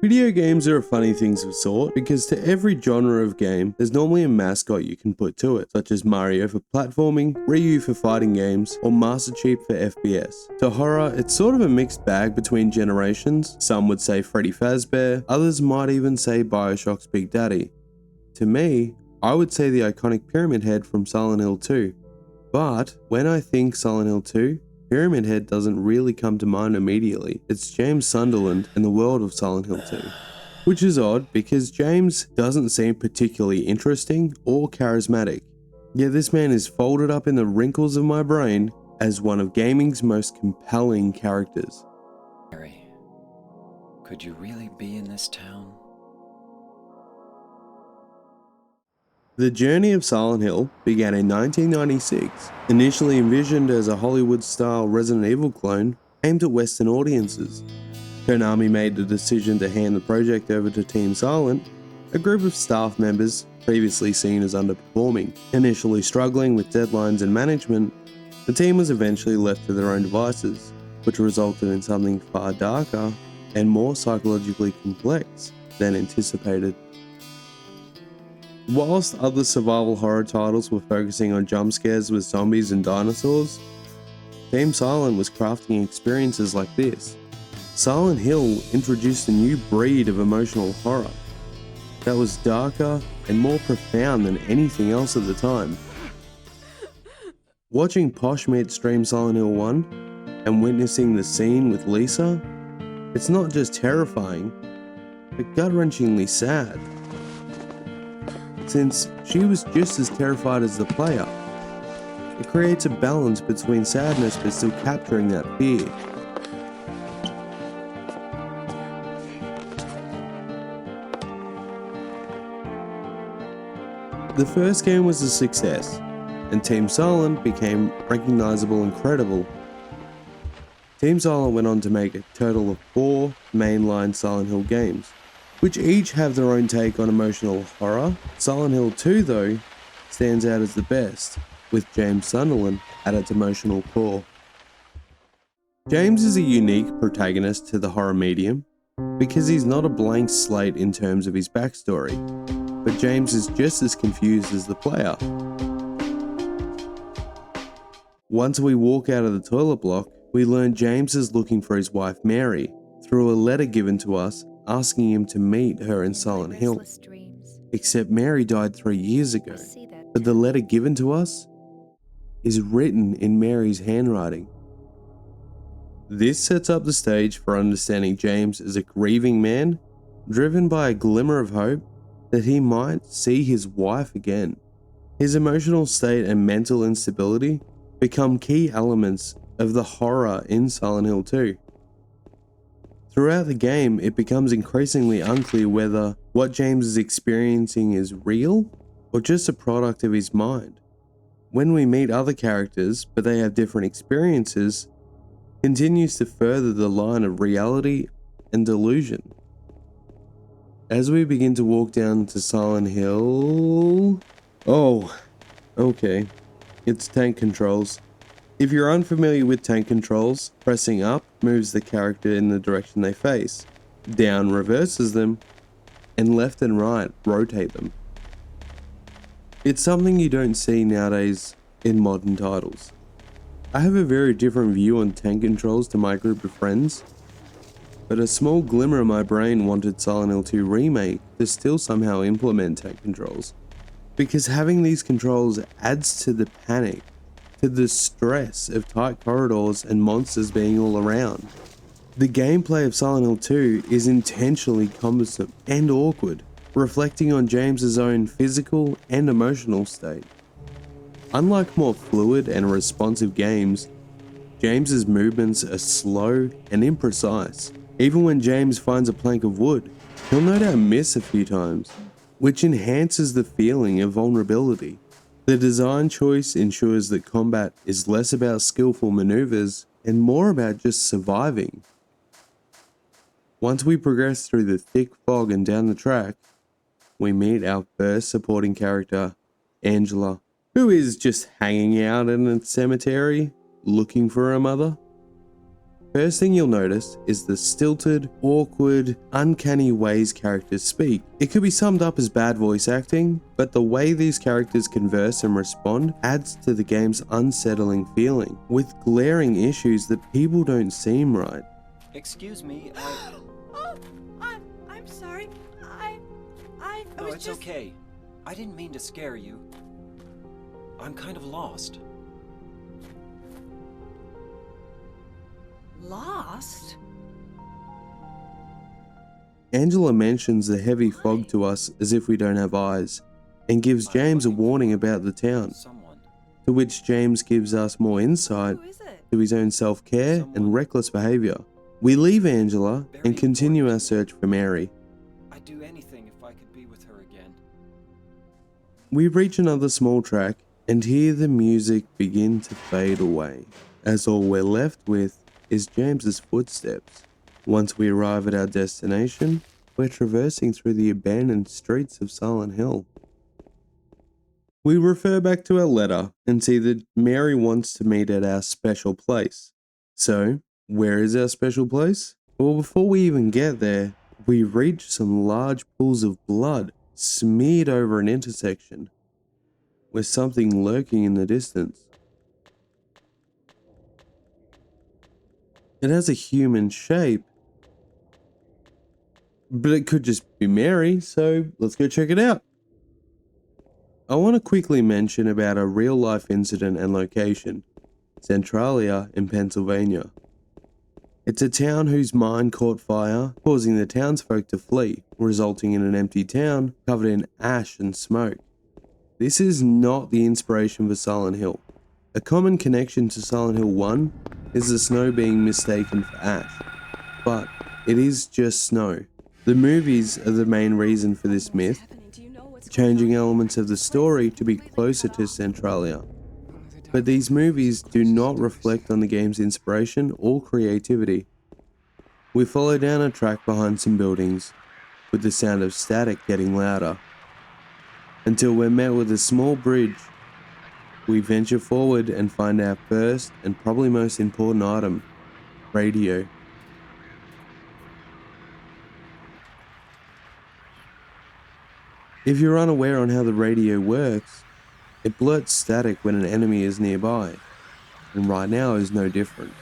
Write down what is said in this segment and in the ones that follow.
Video games are a funny things of sort because to every genre of game, there's normally a mascot you can put to it, such as Mario for platforming, Ryu for fighting games, or Master Chief for FPS. To horror, it's sort of a mixed bag between generations. Some would say Freddy Fazbear, others might even say Bioshock's Big Daddy. To me, I would say the iconic Pyramid Head from Silent Hill 2. But when I think Silent Hill 2, Pyramid Head doesn't really come to mind immediately. It's James Sunderland in the world of Silent Hill 2. Which is odd because James doesn't seem particularly interesting or charismatic. Yet this man is folded up in the wrinkles of my brain as one of gaming's most compelling characters. Harry, could you really be in this town? The journey of Silent Hill began in 1996, initially envisioned as a Hollywood-style Resident Evil clone aimed at Western audiences. Konami made the decision to hand the project over to Team Silent, a group of staff members previously seen as underperforming. Initially struggling with deadlines and management, the team was eventually left to their own devices, which resulted in something far darker and more psychologically complex than anticipated. Whilst other survival horror titles were focusing on jump scares with zombies and dinosaurs, Team Silent was crafting experiences like this. Silent Hill introduced a new breed of emotional horror that was darker and more profound than anything else at the time. Watching Poshmeat stream Silent Hill 1 and witnessing the scene with Lisa, it's not just terrifying, but gut-wrenchingly sad. Since she was just as terrified as the player. It creates a balance between sadness but still capturing that fear. The first game was a success, and Team Silent became recognizable and credible. Team Silent went on to make a total of 4 mainline Silent Hill games, which each have their own take on emotional horror. Silent Hill 2 though, stands out as the best, with James Sunderland at its emotional core. James is a unique protagonist to the horror medium, because he's not a blank slate in terms of his backstory, but James is just as confused as the player. Once we walk out of the toilet block, we learn James is looking for his wife Mary, through a letter given to us asking him to meet her in Silent Hill. Except Mary died 3 years ago, but the letter given to us is written in Mary's handwriting. This sets up the stage for understanding James as a grieving man, driven by a glimmer of hope that he might see his wife again. His emotional state and mental instability become key elements of the horror in Silent Hill 2. Throughout the game, it becomes increasingly unclear whether what James is experiencing is real or just a product of his mind. When we meet other characters, but they have different experiences, continues to further the line of reality and delusion. As we begin to walk down to Silent Hill... Oh, okay. It's tank controls. If you're unfamiliar with tank controls, pressing up moves the character in the direction they face, down reverses them, and left and right rotate them. It's something you don't see nowadays in modern titles. I have a very different view on tank controls to my group of friends, but a small glimmer in my brain wanted Silent Hill 2 Remake to still somehow implement tank controls, because having these controls adds to the panic, to the stress of tight corridors and monsters being all around. The gameplay of Silent Hill 2 is intentionally cumbersome and awkward, reflecting on James's own physical and emotional state. Unlike more fluid and responsive games, James's movements are slow and imprecise. Even when James finds a plank of wood, he'll no doubt miss a few times, which enhances the feeling of vulnerability. The design choice ensures that combat is less about skillful maneuvers and more about just surviving. Once we progress through the thick fog and down the track, we meet our first supporting character, Angela, who is just hanging out in a cemetery looking for her mother. First thing you'll notice is the stilted, awkward, uncanny ways characters speak. It could be summed up as bad voice acting, but the way these characters converse and respond adds to the game's unsettling feeling, with glaring issues that people don't seem right. Excuse me, Oh, I'm sorry. I No, was it's just... okay. I didn't mean to scare you. I'm kind of lost. Lost? Angela mentions the heavy fog to us as if we don't have eyes, and gives James a warning about the town, Someone. to which James gives us more insight Who is it? to his own self-care and reckless behaviour. We leave Angela and continue our search for Mary. I'd do anything if I could be with her again. We reach another small track and hear the music begin to fade away, as all we're left with is James's footsteps. Once we arrive at our destination, we're traversing through the abandoned streets of Silent Hill. We refer back to our letter and see that Mary wants to meet at our special place. So, where is our special place? Well, before we even get there, we reach some large pools of blood smeared over an intersection, with something lurking in the distance. It has a human shape, but it could just be Mary, so let's go check it out. I want to quickly mention about a real-life incident and location, Centralia in Pennsylvania. It's a town whose mine caught fire, causing the townsfolk to flee, resulting in an empty town covered in ash and smoke. This is not the inspiration for Silent Hill. A common connection to Silent Hill 1 is the snow being mistaken for ash, but it is just snow. The movies are the main reason for this myth, changing elements of the story to be closer to Centralia. But these movies do not reflect on the game's inspiration or creativity. We follow down a track behind some buildings, with the sound of static getting louder, until we're met with a small bridge. We venture forward and find our first and probably most important item, radio. If you're unaware on how the radio works, it blurts static when an enemy is nearby, and right now is no different.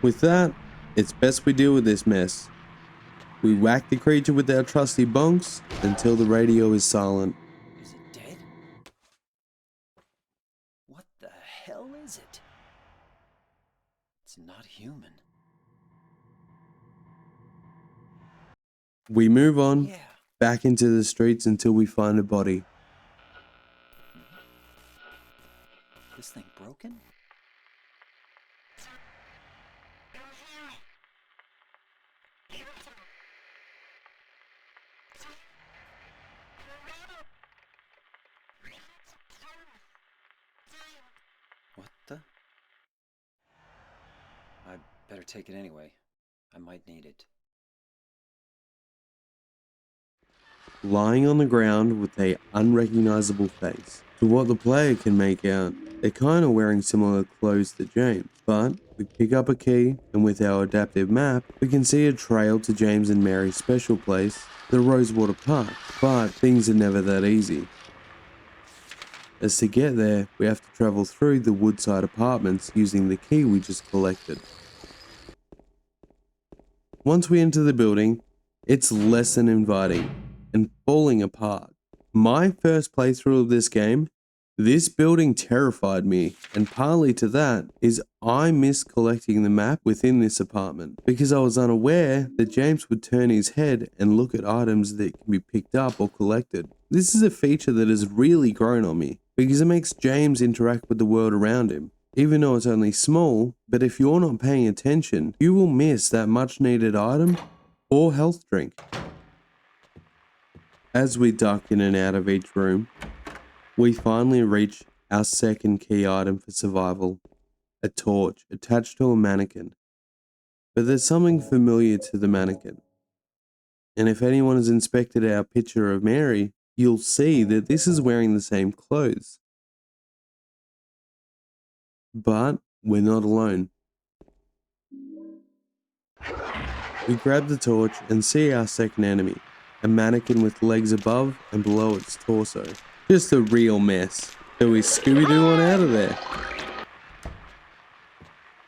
With that, it's best we deal with this mess. We whack the creature with our trusty bonks until the radio is silent. Is it dead? What the hell is it? It's not human. We move on, Yeah. back into the streets until we find a body. This thing broken? What the? I better take it anyway. I might need it. Lying on the ground with a unrecognizable face. To what the player can make out, they're kinda wearing similar clothes to James, but we pick up a key and with our adaptive map, we can see a trail to James and Mary's special place, the Rosewater Park, but things are never that easy. As to get there, we have to travel through the Woodside apartments using the key we just collected. Once we enter the building, it's less than inviting and falling apart. My first playthrough of this game, this building terrified me, and partly to that is I missed collecting the map within this apartment because I was unaware that James would turn his head and look at items that can be picked up or collected. This is a feature that has really grown on me because it makes James interact with the world around him. Even though it's only small, but if you're not paying attention, you will miss that much needed item or health drink. As we duck in and out of each room, we finally reach our second key item for survival, a torch attached to a mannequin. But there's something familiar to the mannequin. And if anyone has inspected our picture of Mary, you'll see that this is wearing the same clothes. But we're not alone. We grab the torch and see our second enemy, a mannequin with legs above and below its torso. Just a real mess. So we Scooby-Doo on out of there.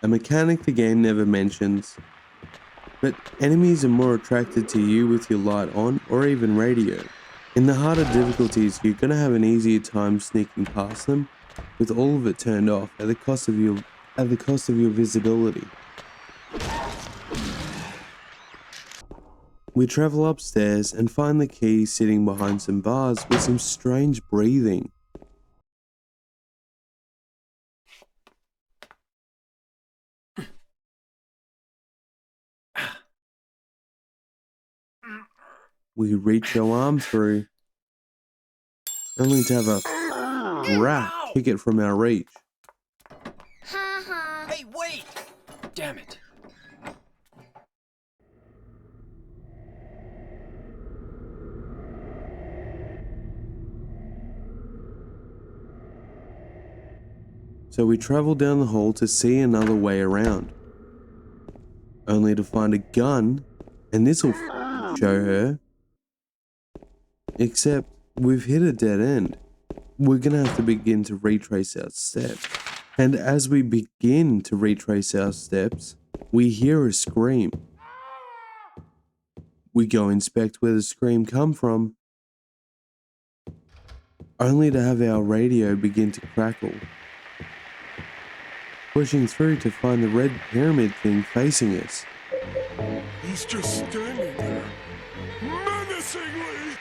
A mechanic the game never mentions, but enemies are more attracted to you with your light on or even radio. In the harder difficulties, you're going to have an easier time sneaking past them with all of it turned off at the cost of your visibility. We travel upstairs and find the key sitting behind some bars with some strange breathing. We reach our arm through, only to have a rat kick it from our reach. Hey, wait! Damn it. So we travel down the hall to see another way around, only to find a gun, and this'll show her. Except we've hit a dead end. We're gonna have to begin to retrace our steps. And as we begin to retrace our steps, we hear a scream. We go inspect where the scream come from, only to have our radio begin to crackle. Pushing through to find the red pyramid thing facing us. He's just standing there, menacingly!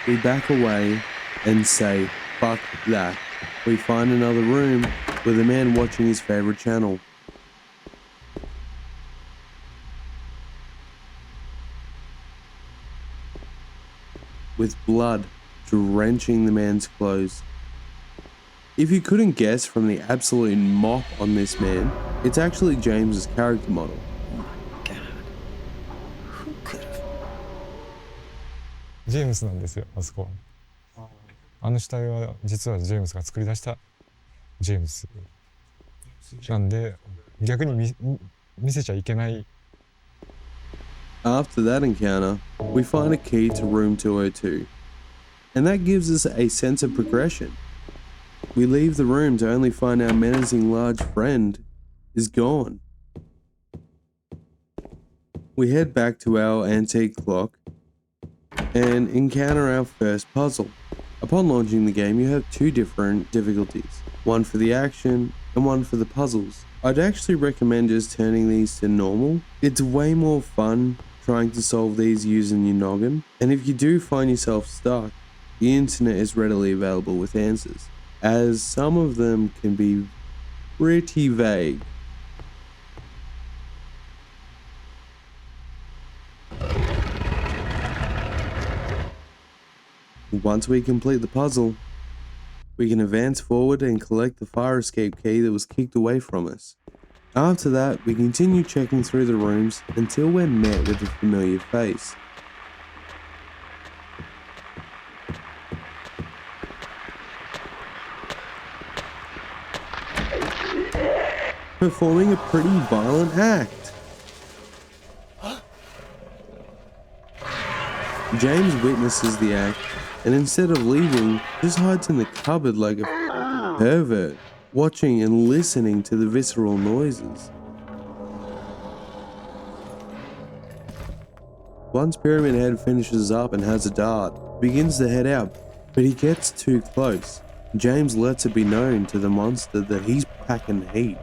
We back away and say, fuck that. We find another room with a man watching his favorite channel. With blood drenching the man's clothes. If you couldn't guess from the absolute mop on this man, it's actually James's character model. God. Who could have? ジェームスなんですよ、あそこ。あの死体は実はジェームスが作り出したジェームスなんで、逆に見せちゃいけない。 After that encounter, we find a key to room 202, and that gives us a sense of progression. We leave the room to only find our menacing large friend is gone. We head back to our antique clock and encounter our first puzzle. Upon launching the game, you have two different difficulties, one for the action and one for the puzzles. I'd actually recommend just turning these to normal. It's way more fun trying to solve these using your noggin, and if you do find yourself stuck, the internet is readily available with answers, as some of them can be pretty vague. Once we complete the puzzle, we can advance forward and collect the fire escape key that was kicked away from us. After that, we continue checking through the rooms until we're met with a familiar face. Performing a pretty violent act. James witnesses the act and instead of leaving, just hides in the cupboard like a pervert, watching and listening to the visceral noises. Once Pyramid Head finishes up and has a dart, he begins to head out, but he gets too close. James lets it be known to the monster that he's packing heat.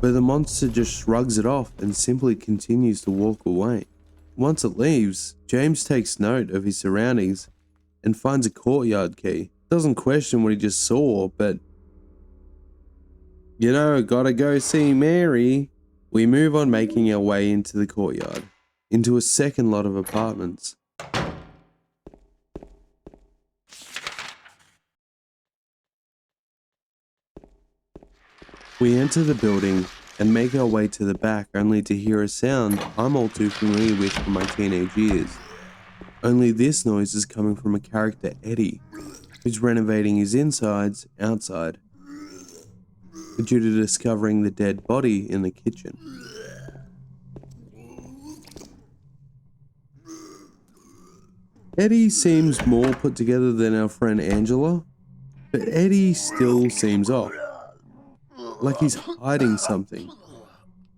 but the monster just shrugs it off and simply continues to walk away. Once it leaves, James takes note of his surroundings and finds a courtyard key. Doesn't question what he just saw, but gotta go see Mary. We move on, making our way into the courtyard, into a second lot of apartments. We enter the building and make our way to the back, only to hear a sound I'm all too familiar with from my teenage years. Only this noise is coming from a character, Eddie, who's renovating his insides outside, due to discovering the dead body in the kitchen. Eddie seems more put together than our friend Angela, but Eddie still seems off, like he's hiding something.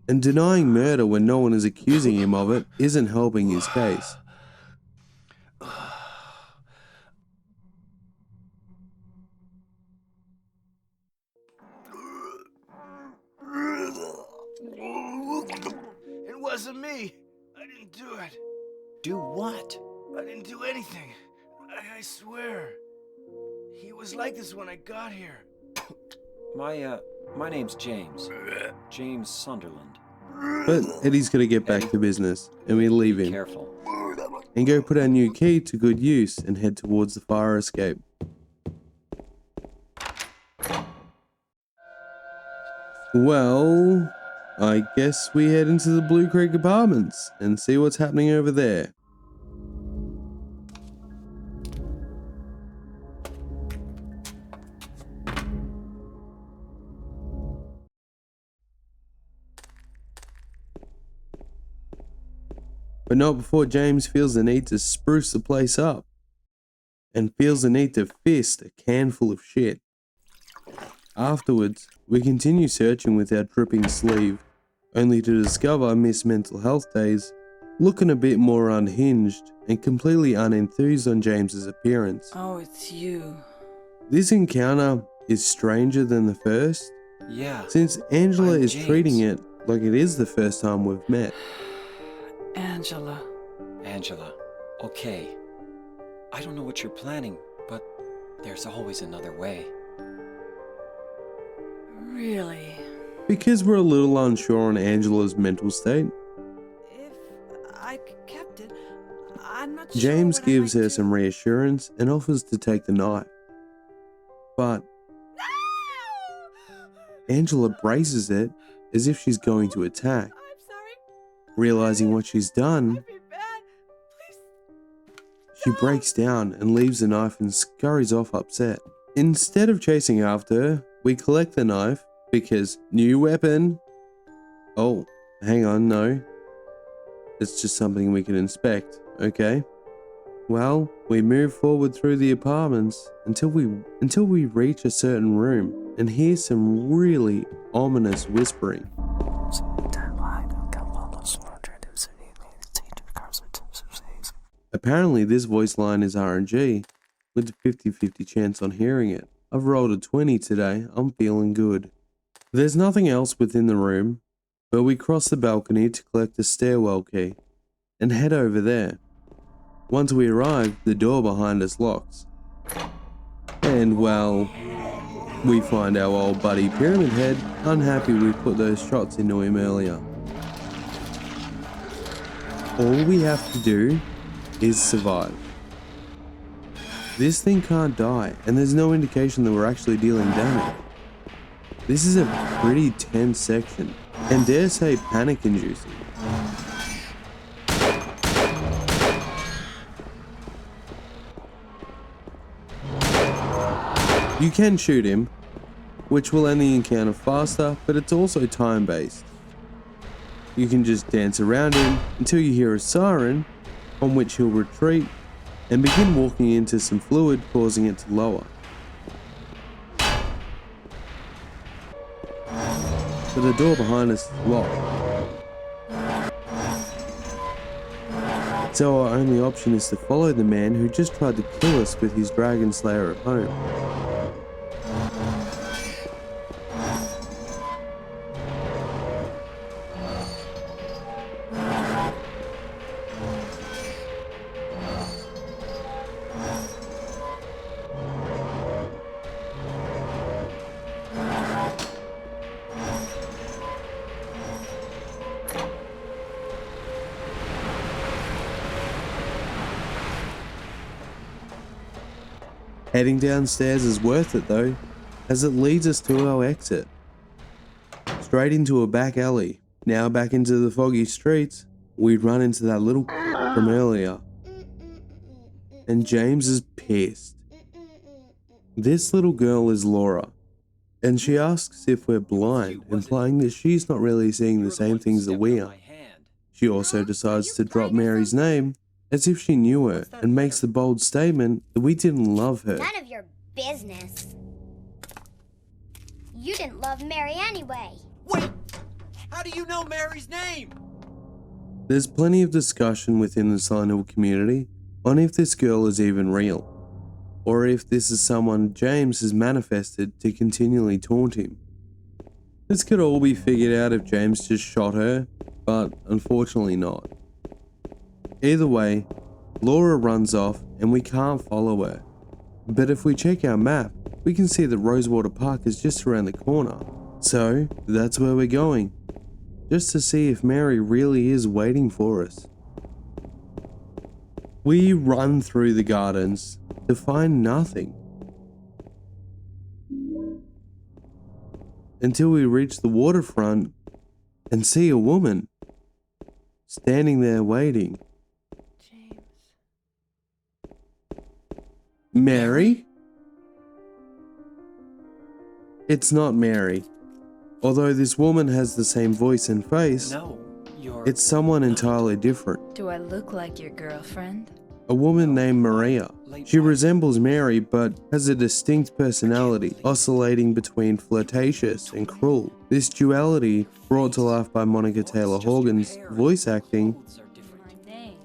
And denying murder when no one is accusing him of it isn't helping his case. It wasn't me. I didn't do it. Do what? I didn't do anything. I swear. He was like this when I got here. My name's James. James Sunderland. But Eddie's gonna get back to business, and we leave him Careful. and go put our new key to good use and head towards the fire escape. Well, I guess we head into the Blue Creek Apartments and see what's happening over there. But not before James feels the need to spruce the place up and feels the need to fist a can full of shit. Afterwards, we continue searching with our dripping sleeve, only to discover Miss Mental Health Days looking a bit more unhinged and completely unenthused on James's appearance. Oh, it's you. This encounter is stranger than the first, Yeah. since Angela I'm is James. treating it like it is the first time we've met. Angela. Angela. Okay. I don't know what you're planning, but there's always another way. Really? Because we're a little unsure on Angela's mental state, If I kept it, I'm not sure. James what I gives might her do. some reassurance and offers to take the knife. But Angela braces it as if she's going to attack. I'm sorry. Realizing what she's done, I'd be bad. Please. she breaks down and leaves the knife and scurries off upset. Instead of chasing after her, we collect the knife because new weapon. Oh, hang on, no. It's just something we can inspect, okay? Well, we move forward through the apartments until we reach a certain room and hear some really ominous whispering. Apparently this voice line is RNG, with a 50-50 chance on hearing it. I've rolled a 20 today, I'm feeling good. There's nothing else within the room, but we cross the balcony to collect the stairwell key and head over there. Once we arrive, the door behind us locks. And well, we find our old buddy Pyramid Head unhappy we put those shots into him earlier. All we have to do is survive. This thing can't die, and there's no indication that we're actually dealing damage. This is a pretty tense section, and dare say panic-inducing. You can shoot him, which will end the encounter faster, but it's also time-based. You can just dance around him until you hear a siren, on which he'll retreat and begin walking into some fluid, causing it to lower. But the door behind us is locked. So our only option is to follow the man who just tried to kill us with his Dragon Slayer at home. Heading downstairs is worth it though, as it leads us to our exit. Straight into a back alley. Now back into the foggy streets, we run into that little from earlier. And James is pissed. This little girl is Laura, and she asks if we're blind, implying that she's not really seeing the same things that we are. She also decides to drop Mary's name as if she knew her, and makes the bold statement that we didn't love her. None of your business. You didn't love Mary anyway. Wait! How do you know Mary's name? There's plenty of discussion within the Silent Hill community on if this girl is even real, or if this is someone James has manifested to continually taunt him. This could all be figured out if James just shot her, but unfortunately not. Either way, Laura runs off and we can't follow her. But if we check our map, we can see that Rosewater Park is just around the corner. So that's where we're going, just to see if Mary really is waiting for us. We run through the gardens to find nothing, until we reach the waterfront and see a woman standing there waiting. James. Mary? It's not Mary. Although this woman has the same voice and face, No, you're... it's someone entirely different. Do I look like your girlfriend? A woman named Maria. She resembles Mary but has a distinct personality, oscillating between flirtatious and cruel. This duality, brought to life by Monica Taylor Horgan's voice acting, My name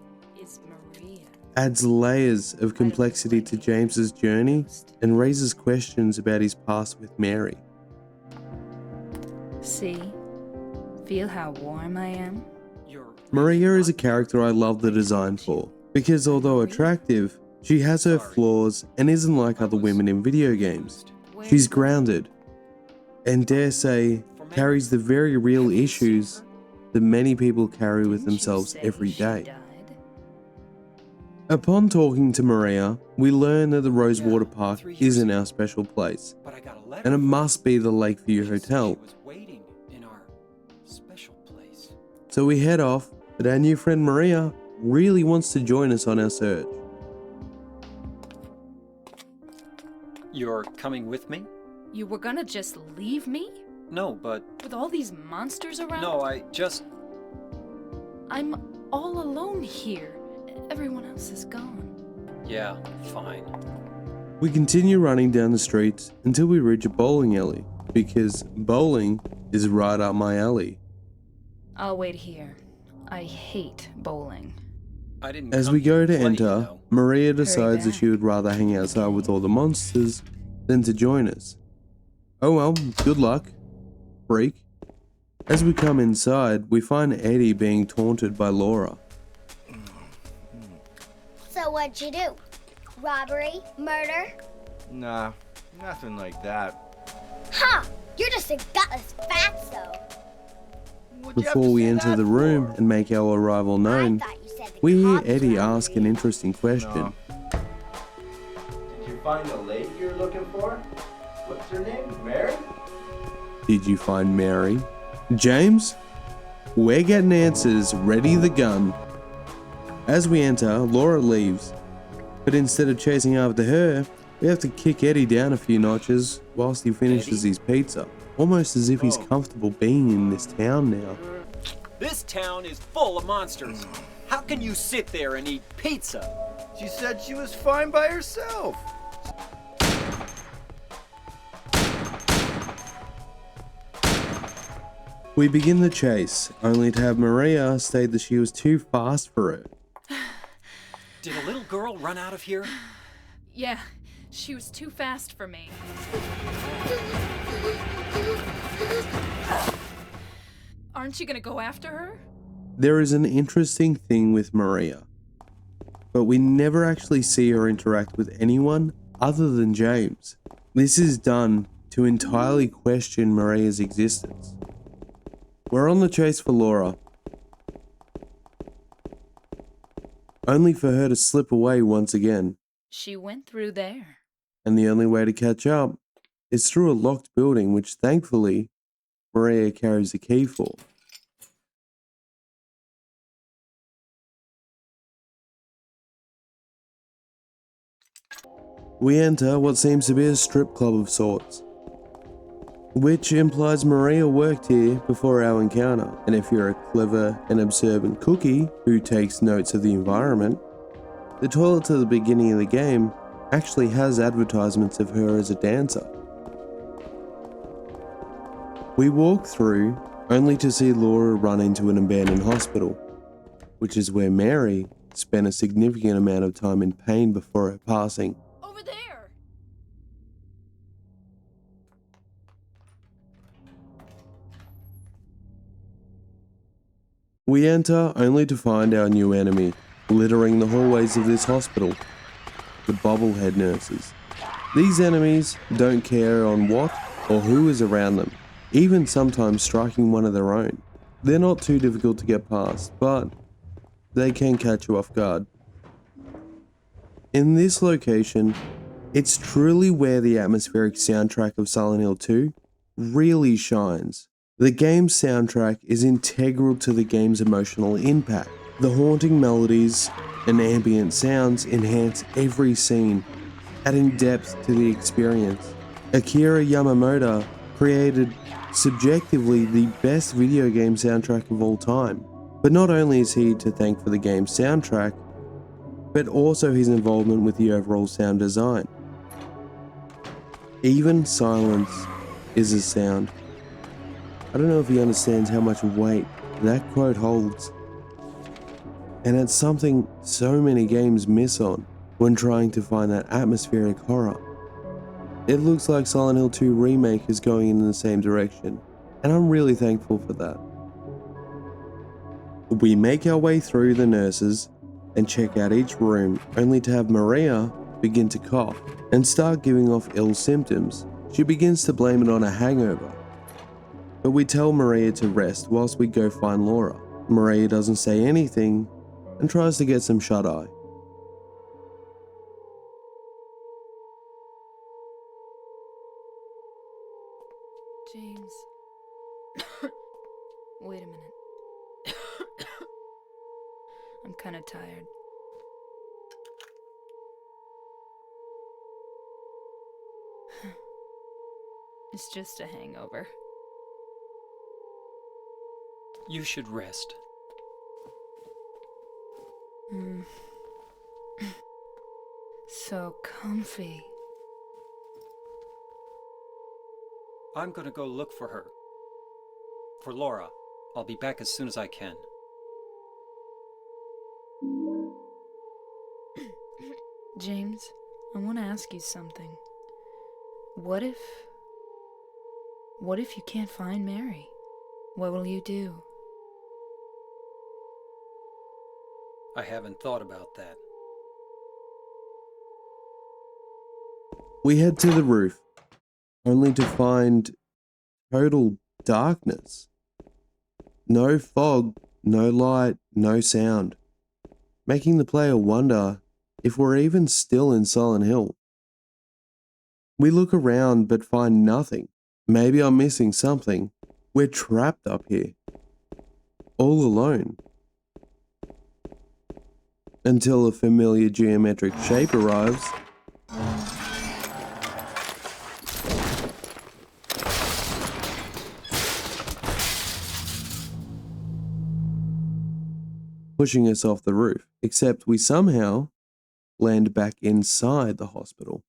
is Maria. adds layers of complexity to James's journey and raises questions about his past with Mary. See? Feel how warm I am? Maria is a character I love the design for, because although attractive, she has her flaws and isn't like other women in video games. She's grounded, and dare say, carries the very real issues that many people carry with themselves every day. Upon talking to Maria, we learn that the Rosewater Park isn't our special place, and it must be the Lakeview Hotel. So we head off, but our new friend Maria really wants to join us on our search. You're coming with me? You were gonna just leave me? No, but... With all these monsters around? No, I just... I'm all alone here. Everyone else is gone. Yeah, fine. We continue running down the streets until we reach a bowling alley, because bowling is right up my alley. I'll wait here. I hate bowling. I didn't As come we go here to play, enter, you know. Maria decides that back. she would rather hang outside with all the monsters than to join us. Oh well, good luck, freak. As we come inside, we find Eddie being taunted by Laura. So what'd you do? Robbery? Murder? Nah, nothing like that. Huh! You're just a gutless fatso. What'd you have to Before we say enter that the room for? and make our arrival I known, thought you said the we hear cops Eddie found ask me. an interesting question. No. Did you find the lady you're looking for? What's her name? Mary? Did you find Mary? James? We're getting answers, ready the gun. As we enter, Laura leaves, but instead of chasing after her, we have to kick Eddie down a few notches whilst he finishes his pizza, almost as if he's comfortable being in this town now. This town is full of monsters. How can you sit there and eat pizza? She said she was fine by herself. We begin the chase, only to have Maria state that she was too fast for her. Did a little girl run out of here? Yeah, she was too fast for me. Aren't you gonna go after her? There is an interesting thing with Maria, but we never actually see her interact with anyone other than James. This is done to entirely question Maria's existence. We're on the chase for Laura, only for her to slip away once again. She went through there. and the only way to catch up is through a locked building, which thankfully Maria carries a key for. We enter what seems to be a strip club of sorts, which implies Maria worked here before our encounter, and if you're a clever and observant cookie who takes notes of the environment, the toilet at the beginning of the game actually has advertisements of her as a dancer. We walk through only to see Laura run into an abandoned hospital, which is where Mary spent a significant amount of time in pain before her passing. Over there! We enter only to find our new enemy littering the hallways of this hospital, the bobblehead nurses. These enemies don't care on what or who is around them, even sometimes striking one of their own. They're not too difficult to get past, but they can catch you off guard. In this location, it's truly where the atmospheric soundtrack of Silent Hill 2 really shines. The game's soundtrack is integral to the game's emotional impact. The haunting melodies and ambient sounds enhance every scene, adding depth to the experience. Akira Yamamoto created subjectively the best video game soundtrack of all time. But not only is he to thank for the game's soundtrack, but also his involvement with the overall sound design. Even silence is a sound. I don't know if he understands how much weight that quote holds. And it's something so many games miss on when trying to find that atmospheric horror. It looks like Silent Hill 2 Remake is going in the same direction, and I'm really thankful for that. We make our way through the nurses and check out each room, only to have Maria begin to cough and start giving off ill symptoms. She begins to blame it on a hangover. But we tell Maria to rest whilst we go find Laura. Maria doesn't say anything and tries to get some shut-eye. James. Wait a minute. I'm kinda tired. It's just a hangover. You should rest. So comfy. I'm gonna go look for her. For Laura. I'll be back as soon as I can. James, I want to ask you something. What if you can't find Mary? What will you do? I haven't thought about that. We head to the roof, only to find total darkness. No fog, no light, no sound, making the player wonder if we're even still in Silent Hill. We look around but find nothing. Maybe I'm missing something. We're trapped up here, all alone. Until a familiar geometric shape arrives. Pushing us off the roof, except we somehow land back inside the hospital.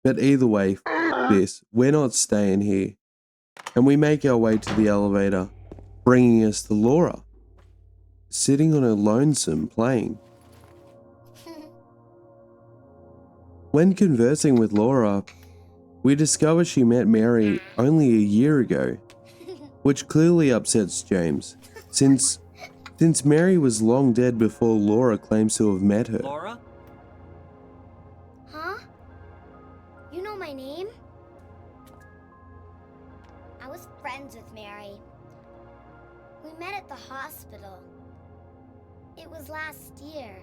But either way, this, we're not staying here. And we make our way to the elevator, bringing us to Laura, sitting on her lonesome playing. When conversing with Laura, we discover she met Mary only a year ago, which clearly upsets James, since Mary was long dead before Laura claims to have met her. Laura? Huh? You know my name? I was friends with Mary. We met at the hospital. It was last year.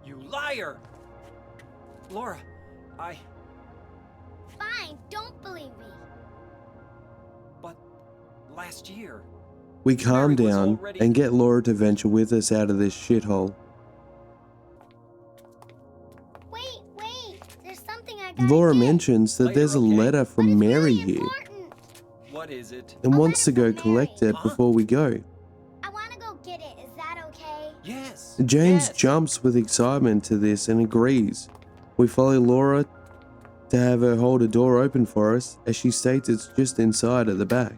You liar! Laura, Fine, don't believe me. but last year. We calm Mary was down already- and get Laura to venture with us out of this shithole. Wait. There's something I gotta Laura get. mentions that there's a Later, okay? letter But from it's Mary really here important. What is it? and A wants to letter go from Mary. collect it Huh? before we go. I wanna go get it. Is that okay? Yes. James yes. jumps with excitement to this and agrees. We follow Laura to have her hold a door open for us, as she states it's just inside at the back.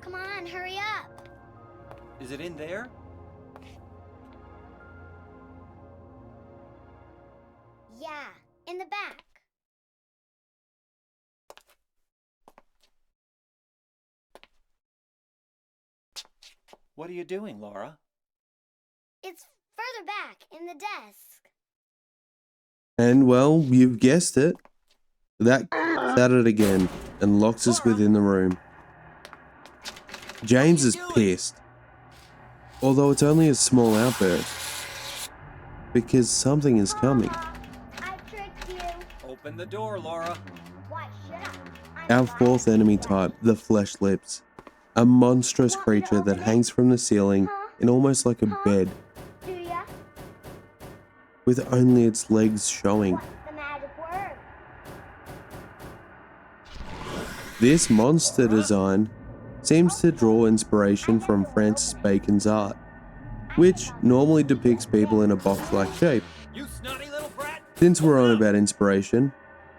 Come on, hurry up. Is it in there? Yeah, in the back. What are you doing, Laura? It's further back in the desk. And well, you've guessed it. That at it again and locks us within the room. James is pissed, although it's only a small outburst, because something is coming. I tricked you. Open the door, Laura. Why should I? Our fourth enemy type, the Flesh Lips, a monstrous creature that hangs from the ceiling in almost like a bed, Do ya? with only its legs showing. What's the magic word? This monster design seems to draw inspiration from Francis Bacon's art, which normally depicts people in a box-like shape. You snotty little brat! Since we're on about inspiration,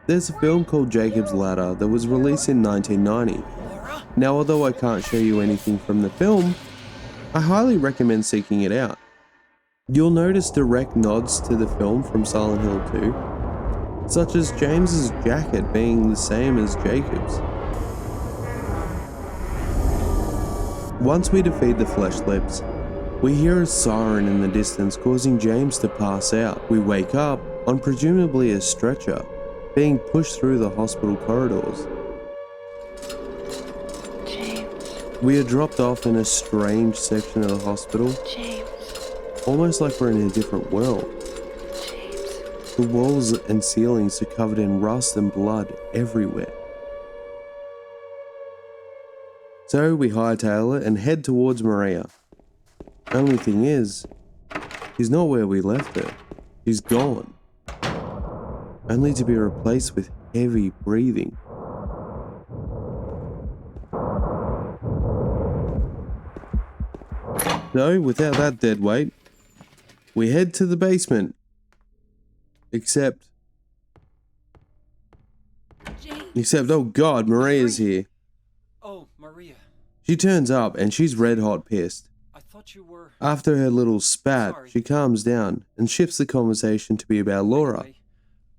there's a film called Jacob's Ladder that was released in 1990. Laura? Now, although I can't show you anything from the film, I highly recommend seeking it out. You'll notice direct nods to the film from Silent Hill 2, such as James's jacket being the same as Jacob's. Once we defeat the Flesh Lips, we hear a siren in the distance causing James to pass out. We wake up on presumably a stretcher, being pushed through the hospital corridors. James. We are dropped off in a strange section of the hospital, James. almost like we're in a different world. James. The walls and ceilings are covered in rust and blood everywhere. So we hightail it and head towards Maria. Only thing is, she's not where we left her. She's gone. Only to be replaced with heavy breathing. So, without that dead weight, we head to the basement. Except, oh god, Maria's here. Oh, Maria. She turns up and she's red hot pissed. I thought you were... After her little spat, Sorry. she calms down and shifts the conversation to be about Laura, Anyway,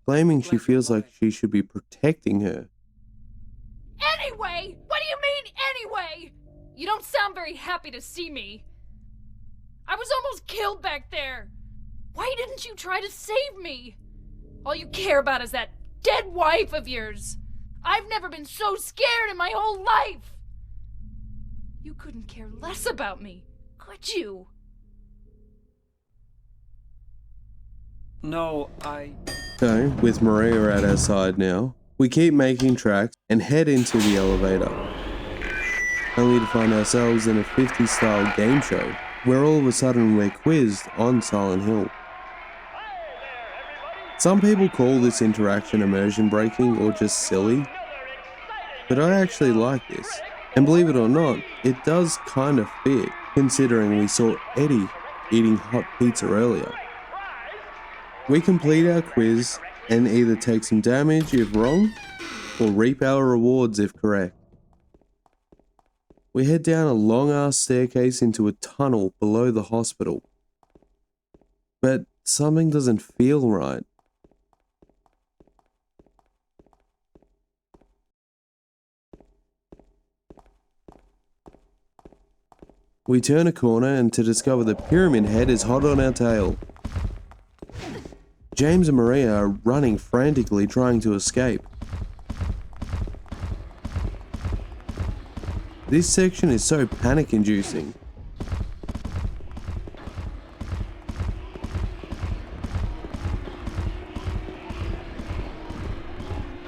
claiming she Glad you're feels like alive. she should be protecting her. Anyway! What do you mean, anyway? You don't sound very happy to see me. I was almost killed back there. Why didn't you try to save me? All you care about is that dead wife of yours. I've never been so scared in my whole life. You couldn't care less about me, could you? No, So, with Maria at our side now, we keep making tracks and head into the elevator, only to find ourselves in a 50s style game show, where all of a sudden we're quizzed on Silent Hill. Some people call this interaction immersion breaking or just silly, but I actually like this. And believe it or not, it does kind of fit, considering we saw Eddie eating hot pizza earlier. We complete our quiz and either take some damage if wrong, or reap our rewards if correct. We head down a long-ass staircase into a tunnel below the hospital. But something doesn't feel right. We turn a corner and to discover the pyramid head is hot on our tail. James and Maria are running frantically trying to escape. This section is so panic-inducing.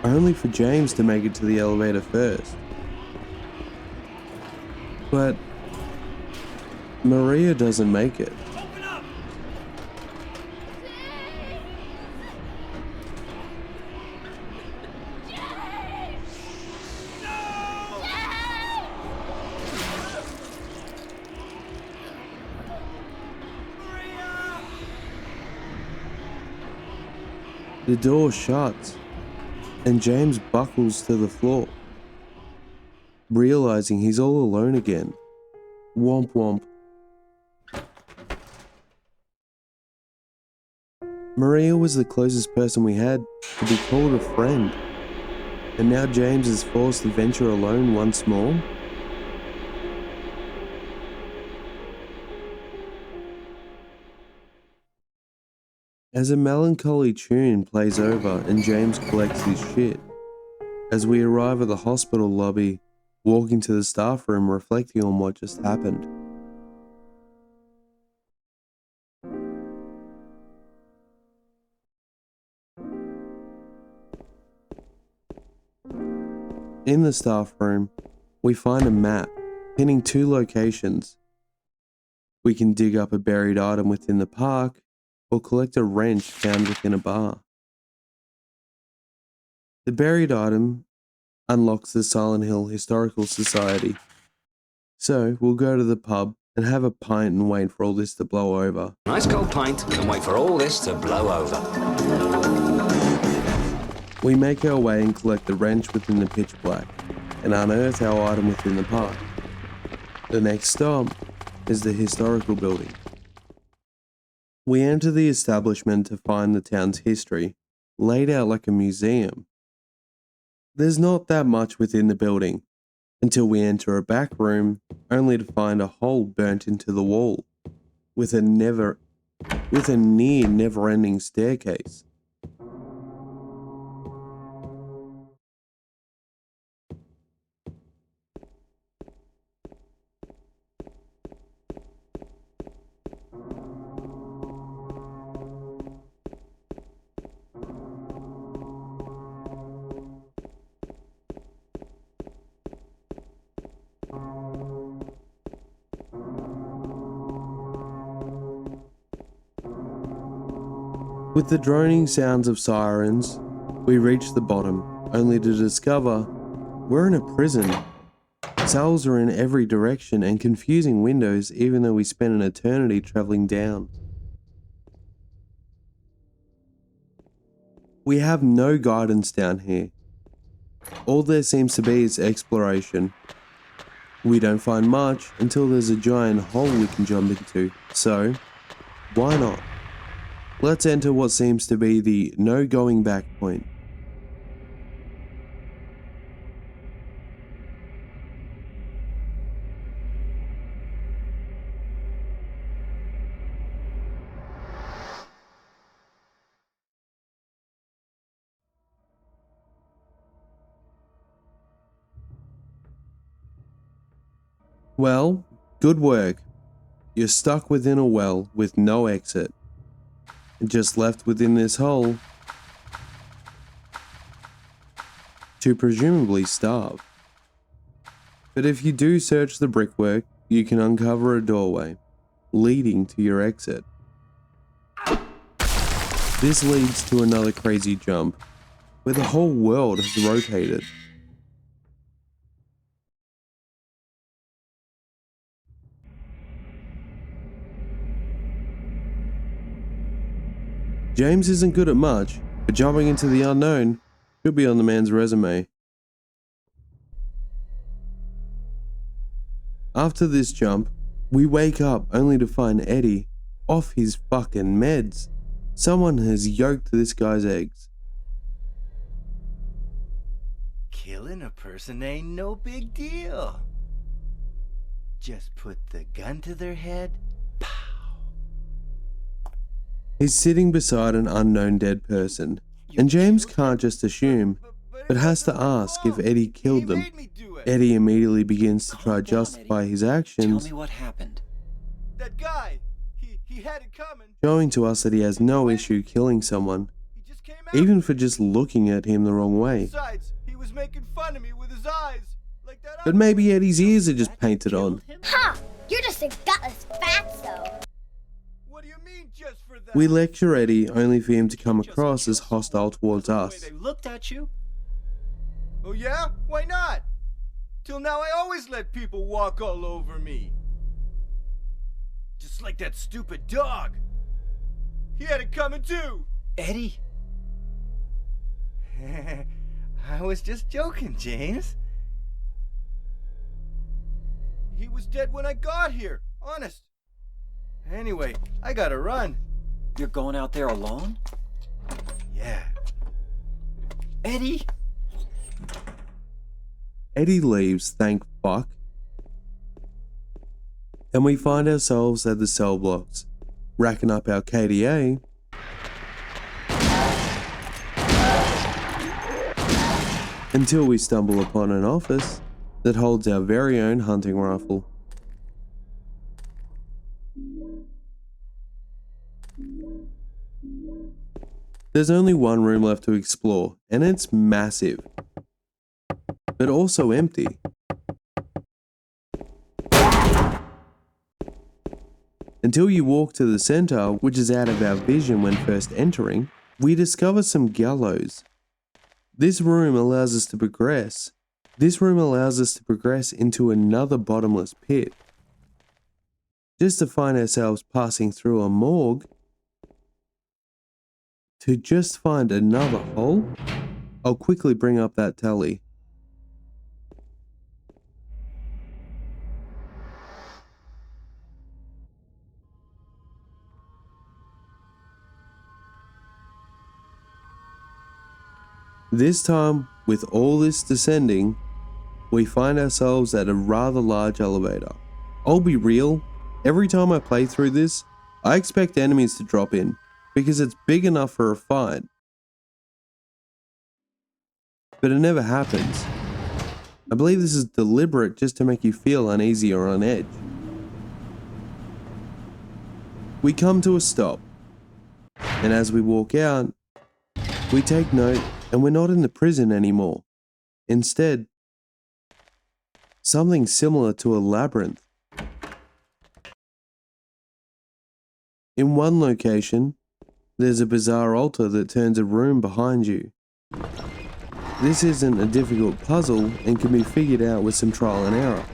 only for James to make it to the elevator first. But Maria doesn't make it. Open up! The door shuts, and James buckles to the floor, realizing he's all alone again. Womp womp. Maria was the closest person we had to be called a friend, and now James is forced to venture alone once more? As a melancholy tune plays over and James collects his shit, as we arrive at the hospital lobby, walking to the staff room reflecting on what just happened. In the staff room, we find a map pinning 2 locations. We can dig up a buried item within the park or collect a wrench found within a bar. The buried item unlocks the Silent Hill Historical Society. So we'll go to the pub and have a pint and wait for all this to blow over. Nice cold pint and wait for all this to blow over. We make our way and collect the wrench within the pitch black and unearth our item within the park. The next stop is the historical building. We enter the establishment to find the town's history laid out like a museum. There's not that much within the building until we enter a back room only to find a hole burnt into the wall with a near never-ending staircase. With the droning sounds of sirens, we reach the bottom, only to discover we're in a prison. Cells are in every direction and confusing windows even though we spent an eternity traveling down. We have no guidance down here. All there seems to be is exploration. We don't find much until there's a giant hole we can jump into, so why not? Let's enter what seems to be the no going back point. Well, good work. You're stuck within a well with no exit. Just left within this hole to presumably starve. But if you do search the brickwork, you can uncover a doorway leading to your exit. This leads to another crazy jump where the whole world has rotated. James isn't good at much, but jumping into the unknown should be on the man's resume. After this jump, we wake up only to find Eddie off his fucking meds. Someone has yolked this guy's eggs. Killing a person ain't no big deal. Just put the gun to their head. He's sitting beside an unknown dead person, and James can't just assume, but has to ask if Eddie killed them. Eddie immediately begins to try to justify his actions, Tell me what happened. That guy, he had it coming. showing to us that he has no issue killing someone. He just came even for just looking at him the wrong way. Besides, he was making fun of me with his eyes. Like that But maybe Eddie's ears are just painted on. Ha! You're just a gutless fatso. What do you mean just for that? We lecture Eddie only for him to come across as hostile towards The way us. they looked at you. Oh yeah? Why not? Till now I always let people walk all over me. Just like that stupid dog. He had it coming too. Eddie, I was just joking, James. He was dead when I got here, honest. Anyway, I gotta run. you're going out there alone? Yeah. Eddie? Eddie leaves, thank fuck. And we find ourselves at the cell blocks, racking up our KDA. Until we stumble upon an office that holds our very own hunting rifle. There's only one room left to explore, and it's massive, but also empty. Until you walk to the center, which is out of our vision when first entering, we discover some gallows. This room allows us to progress. This room allows us to progress into another bottomless pit, just to find ourselves passing through a morgue to just find another hole. I'll quickly bring up that tally. This time, with all this descending, we find ourselves at a rather large elevator. I'll be real, every time I play through this, I expect enemies to drop in, because it's big enough for a fight. But it never happens. I believe this is deliberate just to make you feel uneasy or on edge. We come to a stop, and as we walk out, we take note and we're not in the prison anymore. Instead, something similar to a labyrinth. In one location, there's a bizarre altar that turns a room behind you. This isn't a difficult puzzle and can be figured out with some trial and error.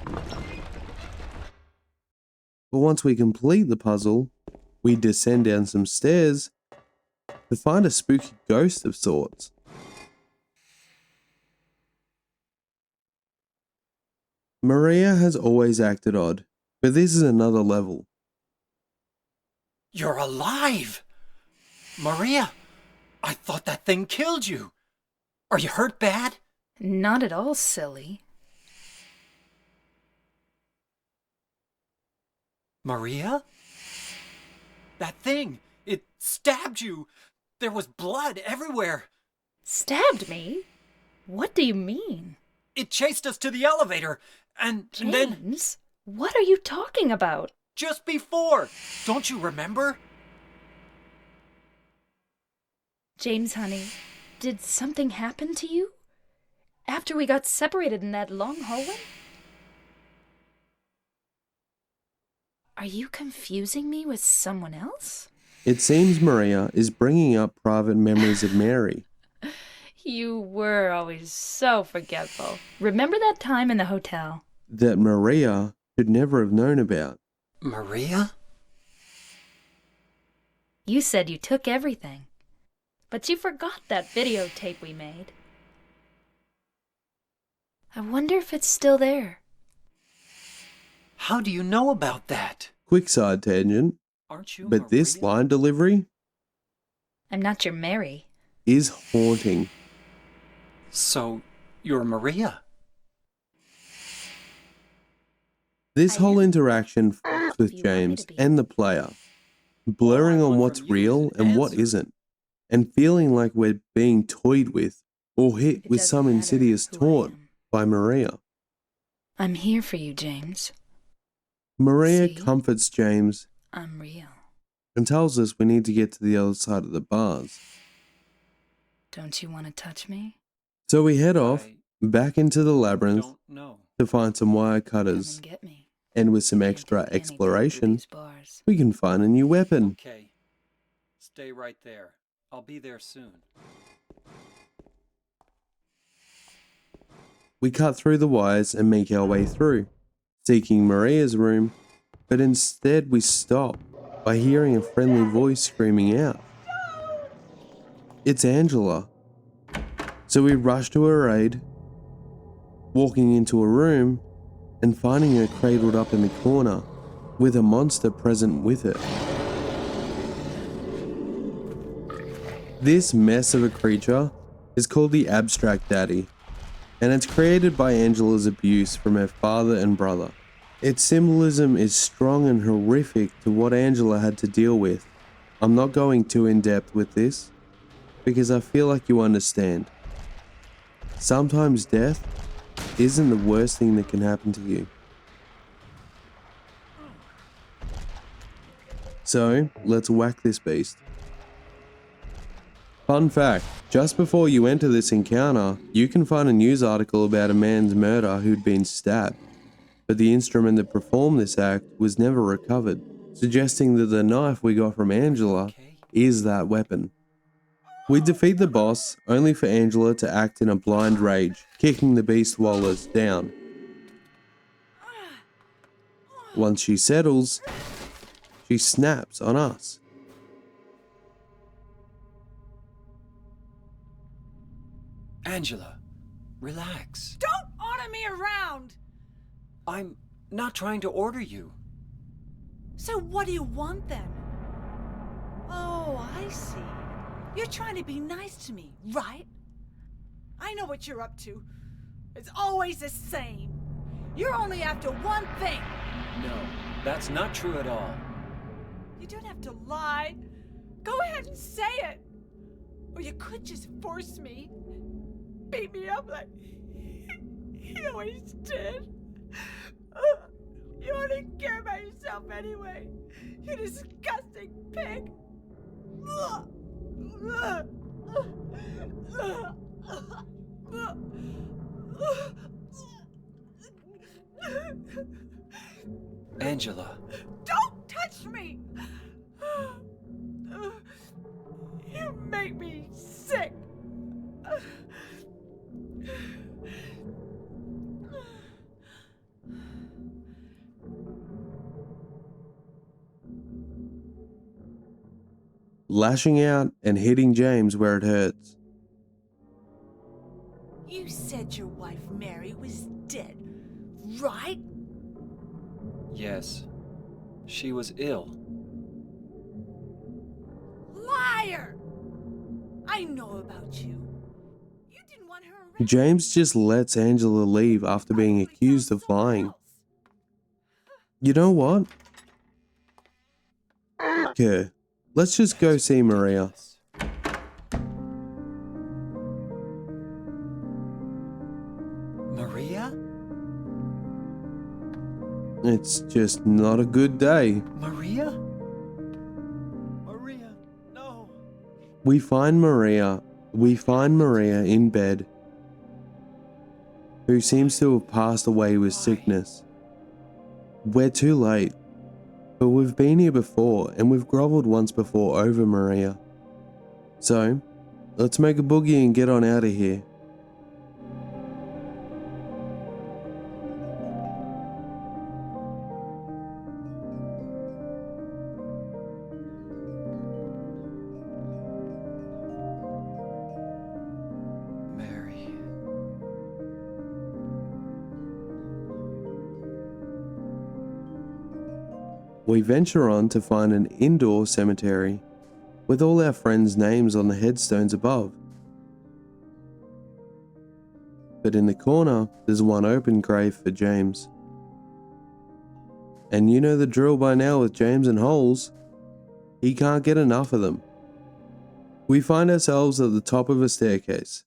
But once we complete the puzzle, we descend down some stairs to find a spooky ghost of sorts. Maria has always acted odd, but this is another level. You're alive! Maria, I thought that thing killed you. Are you hurt bad? Not at all, silly. Maria? That thing, it stabbed you. There was blood everywhere. Stabbed me? What do you mean? It chased us to the elevator, and then James, what are you talking about? just before. Don't you remember? James, honey, did something happen to you? After we got separated in that long hallway? Are you confusing me with someone else? It seems Maria is bringing up private memories of Mary. You were always so forgetful. Remember that time in the hotel? That Maria should never have known about. Maria? You said you took everything, but you forgot that videotape we made. I wonder if it's still there. How do you know about that? Quick side tangent, Aren't you but this Maria? line delivery I'm not your Mary. is haunting. So, you're Maria? This I whole am. interaction fucks with You want me James to be. and the player, blurring All I on want what's from you is real an and what answer. isn't, and feeling like we're being toyed with or hit It with doesn't some matter insidious who I taunt am. by Maria. I'm here for you, James. Maria See? comforts James I'm real. and tells us we need to get to the other side of the bars. Don't you want to touch me? So we head off I back into the labyrinth don't know. to find some wire Come cutters, and get me. and with some Can't extra do anything through exploration, these bars. we can find a new weapon. Okay. Stay right there. I'll be there soon. We cut through the wires and make our way through, seeking Maria's room, but instead we stop by hearing a friendly voice screaming out. It's Angela. So we rush to her aid, walking into a room and finding her cradled up in the corner with a monster present with her. This mess of a creature is called the Abstract Daddy, and it's created by Angela's abuse from her father and brother. Its symbolism is strong and horrific to what Angela had to deal with. I'm not going too in depth with this, because I feel like you understand. Sometimes death isn't the worst thing that can happen to you. So, let's whack this beast. Fun fact, just before you enter this encounter, you can find a news article about a man's murder who'd been stabbed, but the instrument that performed this act was never recovered, suggesting that the knife we got from Angela is that weapon. We defeat the boss, only for Angela to act in a blind rage, kicking the beast swallowers down. Once she settles, she snaps on us. Angela, relax. Don't order me around! I'm not trying to order you. So what do you want then? Oh, I see. You're trying to be nice to me, right? I know what you're up to. It's always the same. You're only after one thing. No, that's not true at all. You don't have to lie. Go ahead and say it. Or you could just force me. Beat me up like he always did. You only care about yourself anyway. You disgusting pig. Angela. Don't touch me! You make me sick. Lashing out and hitting James where it hurts. You said your wife Mary was dead, right? Yes. She was ill. Liar! I know about you. You didn't want her around. James just lets Angela leave after being accused of lying. You know what? Okay, let's just go see Maria. Maria? It's just not a good day. Maria? Maria, no. We find Maria in bed, who seems to have passed away with sickness. We're too late, but we've been here before and we've groveled once before over Maria. So, let's make a boogie and get on out of here. Mary. We venture on to find an indoor cemetery with all our friends' names on the headstones above. But in the corner, there's one open grave for James. And you know the drill by now with James and holes. He can't get enough of them. We find ourselves at the top of a staircase,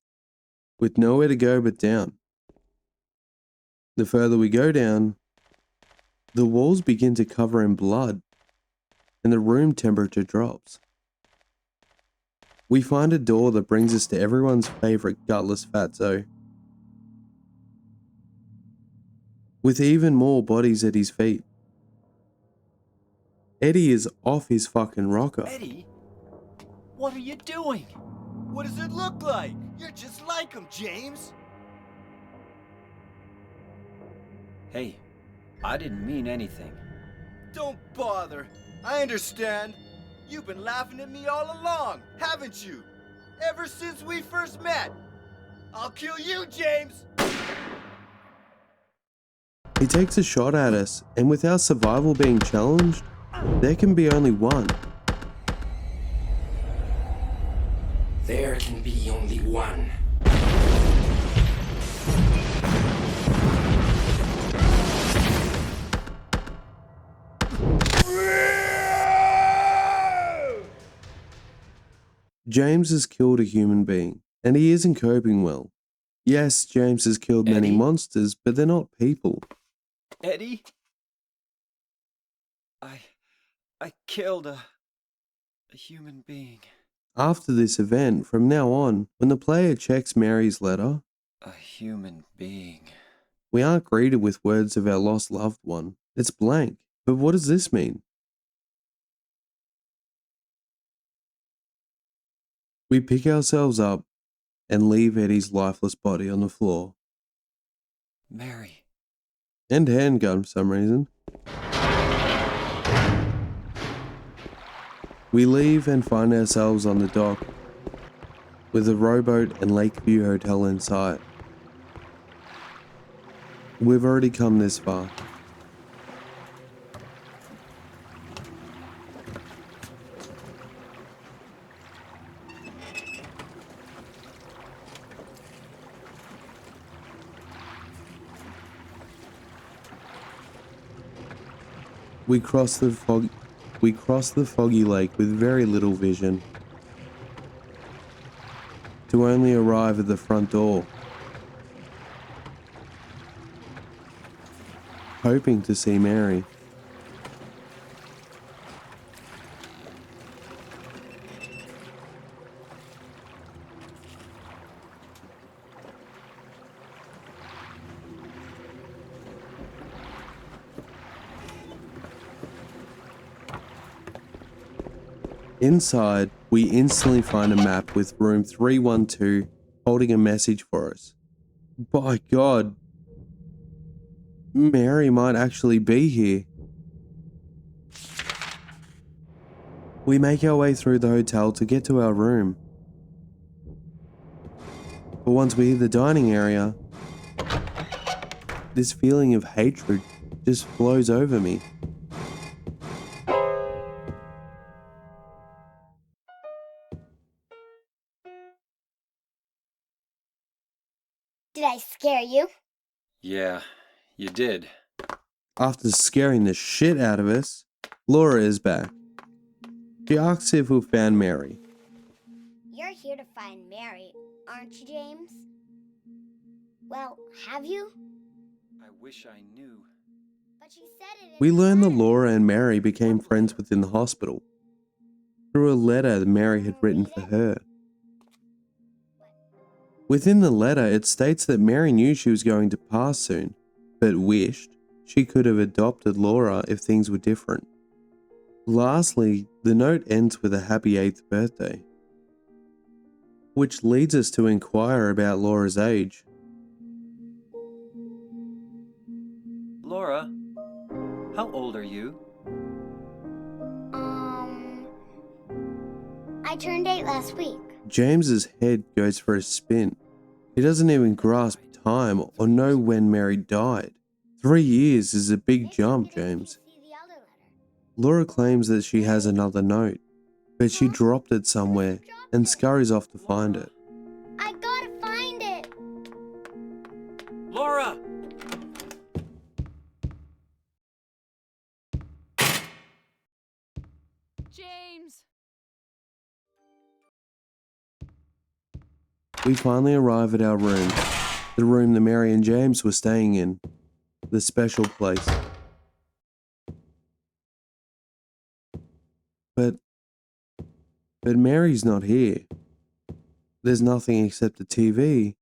with nowhere to go but down. The further we go down, the walls begin to cover in blood, and the room temperature drops. We find a door that brings us to everyone's favorite gutless fatso, with even more bodies at his feet. Eddie is off his fucking rocker. Eddie? What are you doing? What does it look like? You're just like him, James. Hey, I didn't mean anything. Don't bother. I understand. You've been laughing at me all along, haven't you? Ever since we first met. I'll kill you, James! He takes a shot at us, and with our survival being challenged, there can be only one. There can be only one. James has killed a human being, and he isn't coping well. Yes, James has killed many Eddie? monsters, but they're not people. Eddie? I killed a human being. After this event, from now on, when the player checks Mary's letter, A human being. we aren't greeted with words of our lost loved one. It's blank. But what does this mean? We pick ourselves up and leave Eddie's lifeless body on the floor. Mary. And handgun for some reason. We leave and find ourselves on the dock, with a rowboat and Lakeview Hotel in sight. We've already come this far. We cross the foggy lake with very little vision, to only arrive at the front door, hoping to see Mary. Inside, we instantly find a map with room 312 holding a message for us. By God, Mary might actually be here. We make our way through the hotel to get to our room. But once we hit the dining area, this feeling of hatred just flows over me. Did I scare you? Yeah, you did. After scaring the shit out of us, Laura is back. She asks if we've found Mary. You're here to find Mary, aren't you, James? Well, have you? I wish I knew. But she said it in We her learn that letter. Laura and Mary became friends within the hospital through a letter that Mary had written for her. Within the letter, it states that Mary knew she was going to pass soon, but wished she could have adopted Laura if things were different. Lastly, the note ends with a happy 8th birthday, which leads us to inquire about Laura's age. Laura, how old are you? I turned 8 last week. James's head goes for a spin. He doesn't even grasp time or know when Mary died. 3 years is a big jump, James. See the elder letter. Laura claims that she has another note, but she dropped it somewhere and scurries off to find it. I gotta find it. Laura! James! We finally arrive at our room, the room that Mary and James were staying in, the special place. But Mary's not here. there's nothing except a TV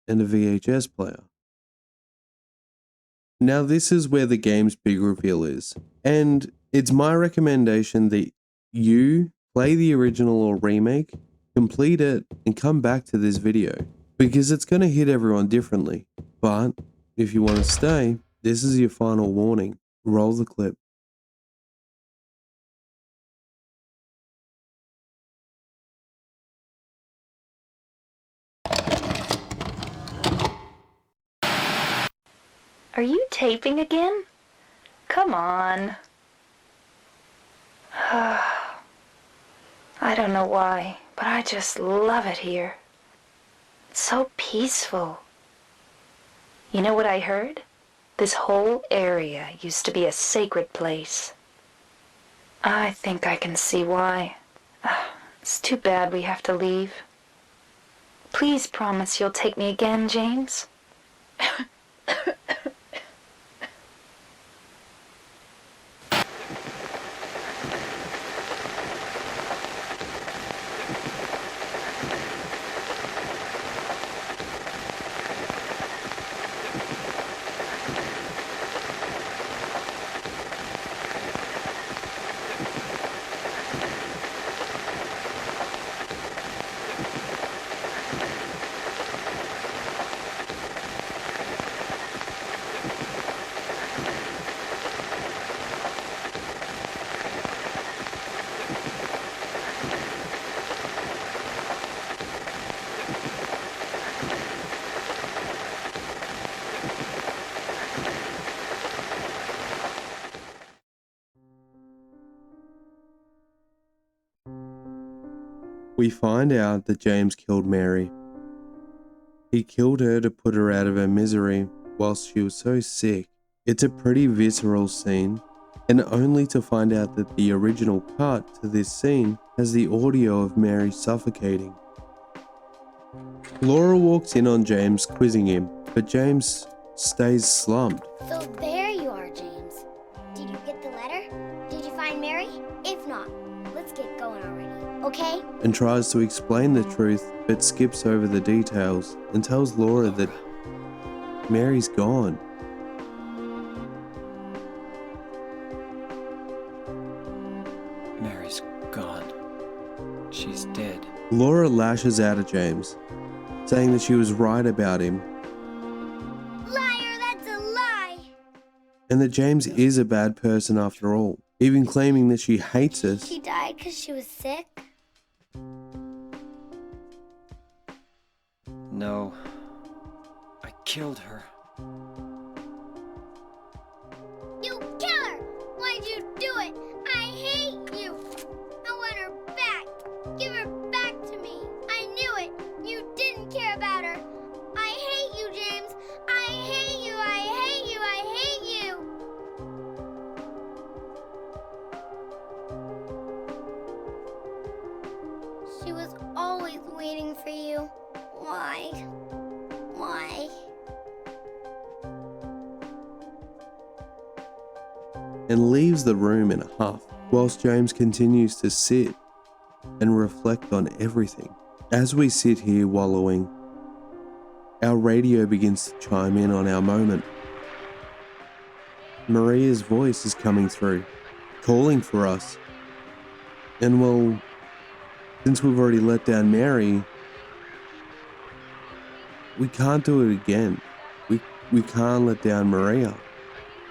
and a VHS player. Now this is where the game's big reveal is, and it's my recommendation that you play the original or remake, complete it, and come back to this video, because it's going to hit everyone differently. But if you want to stay, this is your final warning. Roll the clip. Are you taping again? Come on. I don't know why, but I just love it here. It's so peaceful. You know what I heard? This whole area used to be a sacred place. I think I can see why. It's too bad we have to leave. Please promise you'll take me again, James. We find out that James killed Mary. He killed her to put her out of her misery whilst she was so sick. It's a pretty visceral scene, and only to find out that the original cut to this scene has the audio of Mary suffocating. Laura walks in on James quizzing him, but James stays slumped. So there you are, James. Did you get the letter? Did you find Mary? If not, let's get going already, okay? And tries to explain the truth, but skips over the details and tells Laura that Mary's gone. Mary's gone. She's dead. Laura lashes out at James, saying that she was right about him, Liar, that's a lie! and that James is a bad person after all, even claiming that she hates us. She died because she was sick? No. I killed her. You killer! Why'd you do it? I hate you! I want her back! Give her back to me! I knew it! You didn't care about her! I hate you, James! I hate you! I hate you! I hate you! She was always waiting for you. Why? Why? And leaves the room in a huff, whilst James continues to sit and reflect on everything. As we sit here wallowing, our radio begins to chime in on our moment. Maria's voice is coming through, calling for us. And well, since we've already let down Mary, we can't do it again. We can't let down Maria.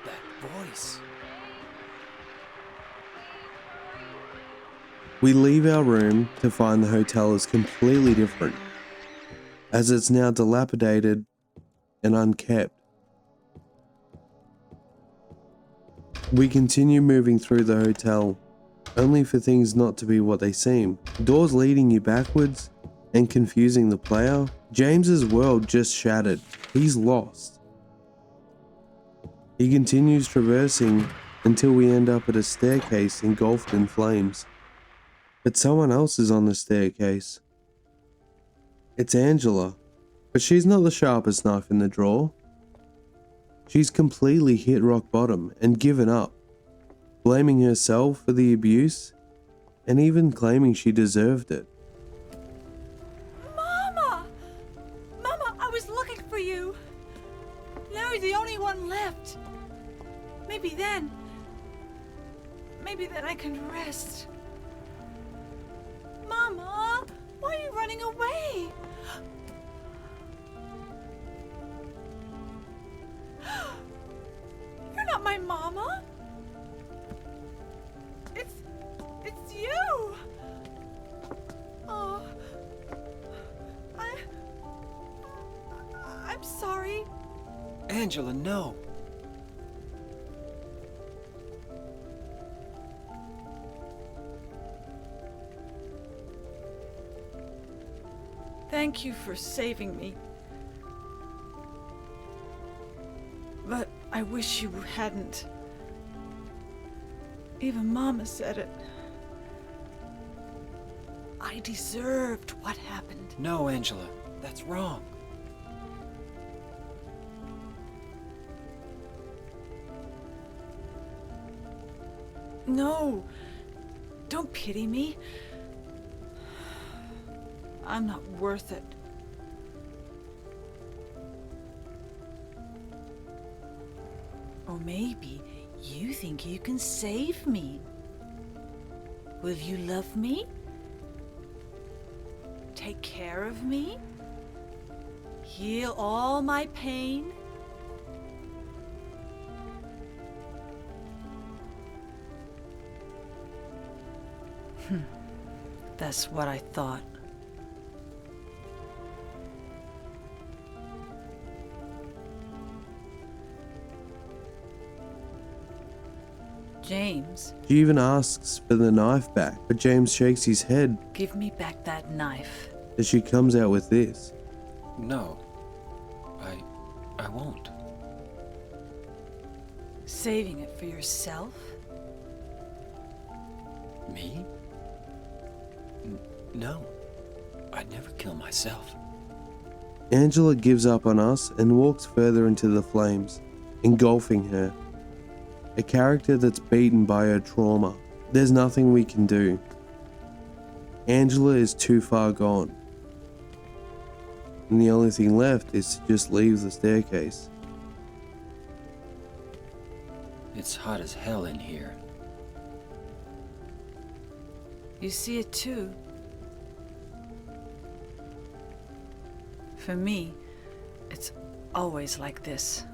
That voice. We leave our room to find the hotel is completely different, as it's now dilapidated and unkept. We continue moving through the hotel, only for things not to be what they seem. Doors leading you backwards and confusing the player. James's world just shattered. He's lost. He continues traversing until we end up at a staircase engulfed in flames. But someone else is on the staircase. It's Angela, but she's not the sharpest knife in the drawer. She's completely hit rock bottom and given up, blaming herself for the abuse and even claiming she deserved it. for you. Now you're the only one left. Maybe then I can rest. Mama, why are you running away? You're not my mama. It's you. Oh, I'm sorry. Angela, no. Thank you for saving me. But I wish you hadn't. Even Mama said it. I deserved what happened. No, Angela, that's wrong. No, don't pity me. I'm not worth it. Or maybe you think you can save me. Will you love me? Take care of me? Heal all my pain? That's what I thought. James, She even asks for the knife back, but James shakes his head give me back that knife. as she comes out with this. No. I won't. Saving it for yourself? Me? No. I'd never kill myself. Angela gives up on us and walks further into the flames, engulfing her. A character that's beaten by her trauma. There's nothing we can do. Angela is too far gone. And the only thing left is to just leave the staircase. It's hot as hell in here. You see it too. For me, it's always like this.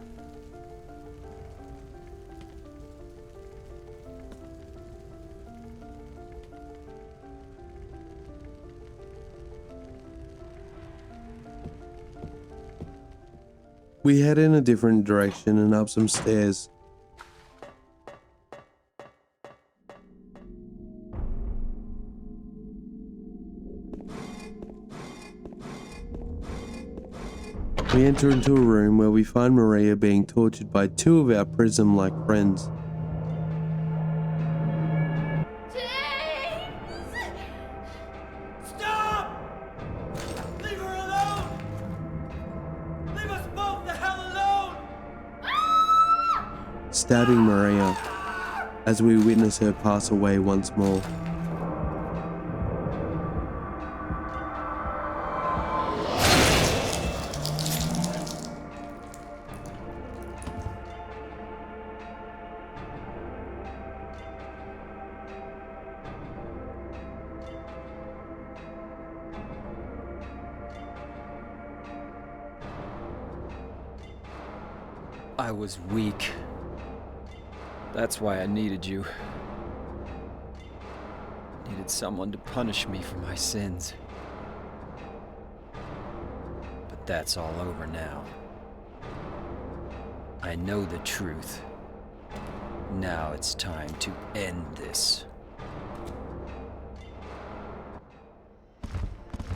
We head in a different direction and up some stairs. We enter into a room where we find Maria being tortured by two of our prism-like friends. Stop! Leave her alone! Leave us both the hell alone! Stabbing Maria as we witness her pass away once more. I was weak. That's why I needed you. Needed someone to punish me for my sins. But that's all over now. I know the truth. Now it's time to end this.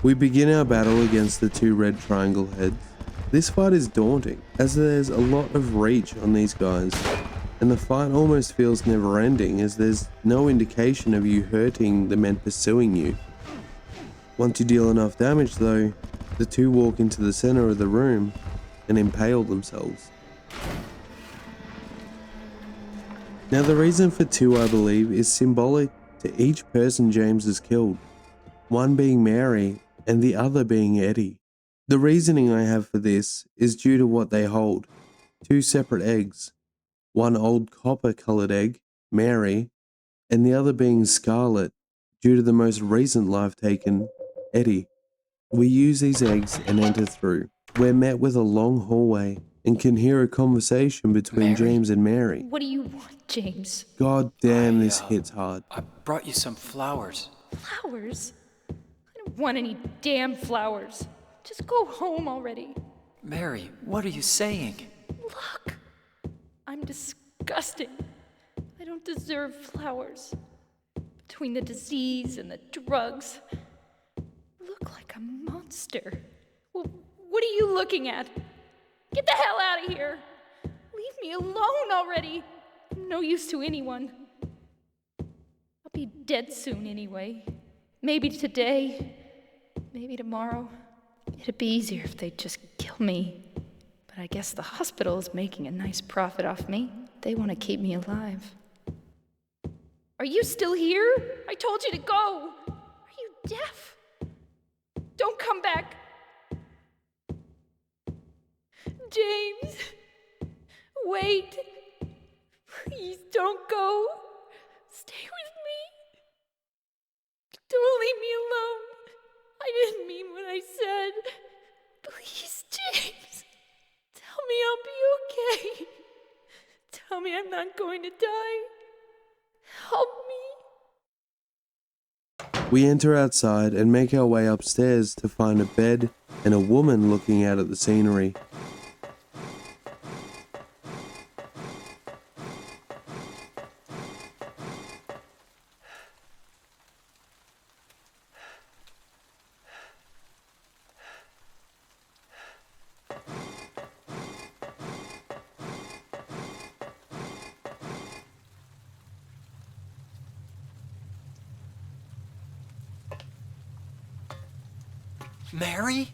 We begin our battle against the two red triangle heads. This fight is daunting, as there's a lot of reach on these guys, and the fight almost feels never ending as there's no indication of you hurting the men pursuing you. Once you deal enough damage though, the two walk into the center of the room and impale themselves. Now the reason for two, I believe, is symbolic to each person James has killed, one being Mary and the other being Eddie. The reasoning I have for this is due to what they hold. 2 separate eggs. One old copper-coloured egg, Mary, and the other being Scarlet, due to the most recent life taken, Eddie. We use these eggs and enter through. We're met with a long hallway and can hear a conversation between Mary? James and Mary. What do you want, James? God damn, this hits hard. I brought you some flowers. Flowers? I don't want any damn flowers. Just go home already. Mary, what are you saying? Look, I'm disgusting. I don't deserve flowers. Between the disease and the drugs, I look like a monster. Well, what are you looking at? Get the hell out of here! Leave me alone already! I'm no use to anyone. I'll be dead soon anyway. Maybe today, maybe tomorrow. It'd be easier if they'd just kill me. But I guess the hospital is making a nice profit off me. They want to keep me alive. Are you still here? I told you to go. Are you deaf? Don't come back. James, wait. Please don't go. Stay with me. Don't leave me alone. I didn't mean what I said. Please, James. Tell me I'll be okay. Tell me I'm not going to die. Help me. We enter outside and make our way upstairs to find a bed and a woman looking out at the scenery. Mary?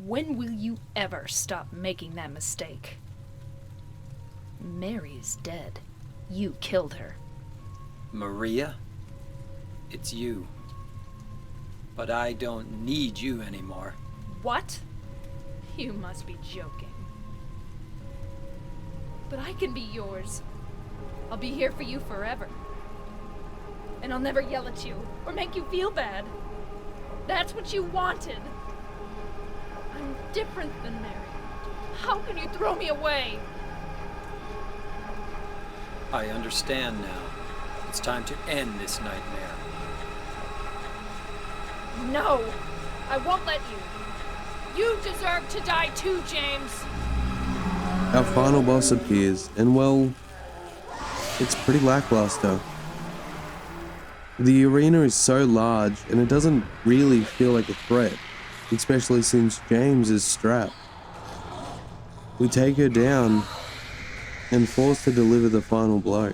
When will you ever stop making that mistake? Mary is dead. You killed her. Maria? It's you. But I don't need you anymore. What? You must be joking. But I can be yours. I'll be here for you forever. And I'll never yell at you or make you feel bad. That's what you wanted. I'm different than Mary. How can you throw me away? I understand now. It's time to end this nightmare. No, I won't let you. You deserve to die too, James. Our final boss appears, and well, it's pretty lackluster. The arena is so large, and it doesn't really feel like a threat, especially since James is strapped. We take her down and force to deliver the final blow.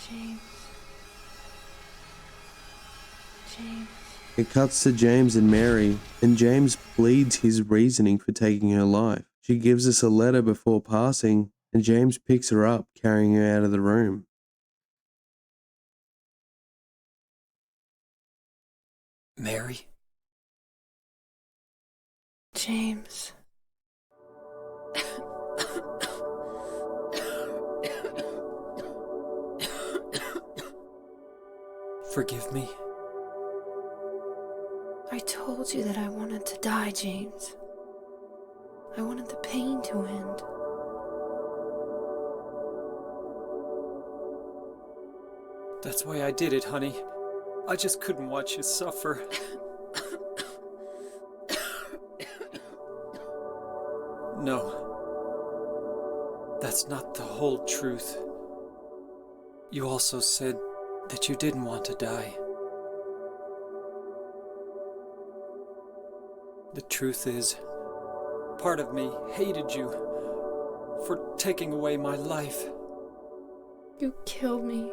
James. It cuts to James and Mary, and James pleads his reasoning for taking her life. She gives us a letter before passing, and James picks her up, carrying her out of the room. Mary? James. Forgive me. I told you that I wanted to die, James. I wanted the pain to end. That's why I did it, honey. I just couldn't watch you suffer. No. That's not the whole truth. You also said that you didn't want to die. The truth is, part of me hated you for taking away my life. You killed me,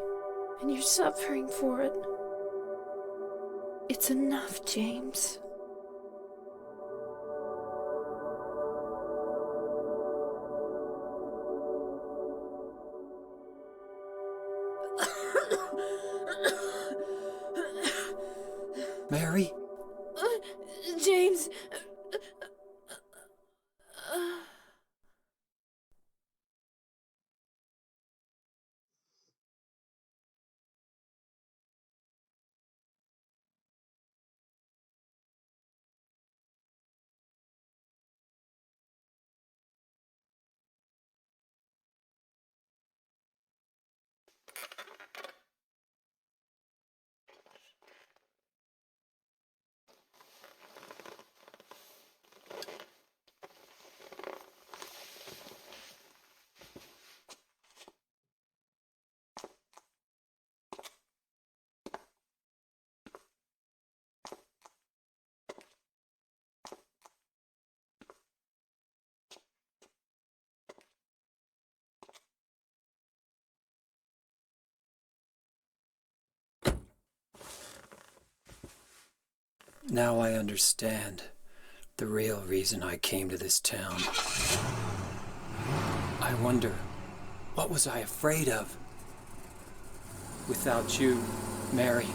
and you're suffering for it. It's enough, James. Mary? James. Now I understand the real reason I came to this town. I wonder, what was I afraid of? Without you, Mary,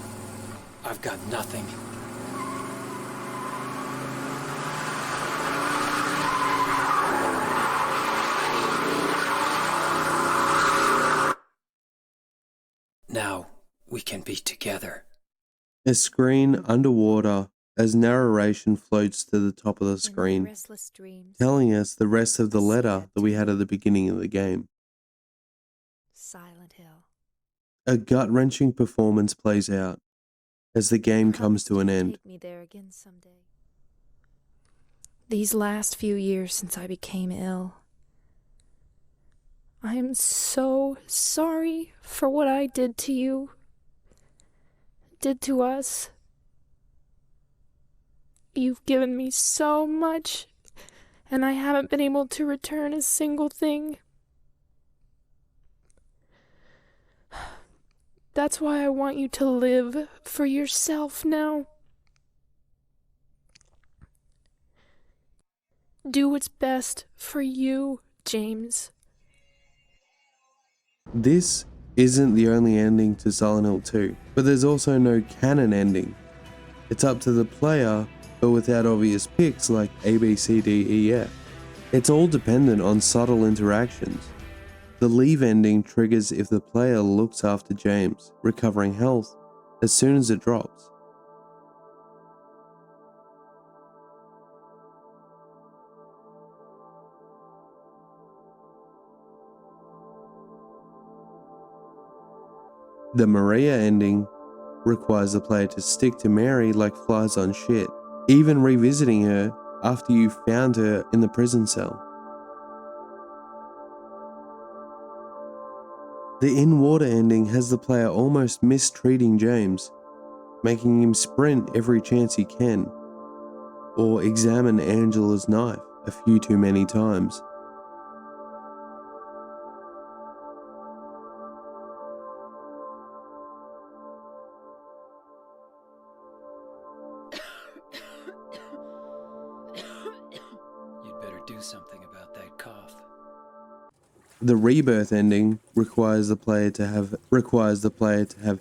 I've got nothing. Now we can be together. A screen underwater as narration floats to the top of the screen, telling us the rest of the letter that we had at the beginning of the game. Silent Hill. A gut-wrenching performance plays out as the game comes to an end. Take me there again someday. These last few years since I became ill, I am so sorry for what I did to you, did to us. You've given me so much, and I haven't been able to return a single thing. That's why I want you to live for yourself now. Do what's best for you, James. This isn't the only ending to Silent Hill 2, but there's also no canon ending. It's up to the player, but without obvious picks like A, B, C, D, E, F. It's all dependent on subtle interactions. The leave ending triggers if the player looks after James, recovering health, as soon as it drops. The Maria ending requires the player to stick to Mary like flies on shit, even revisiting her after you found her in the prison cell. The in-water ending has the player almost mistreating James, making him sprint every chance he can, or examine Angela's knife a few too many times. You'd better do something about that cough. The rebirth ending requires the player to have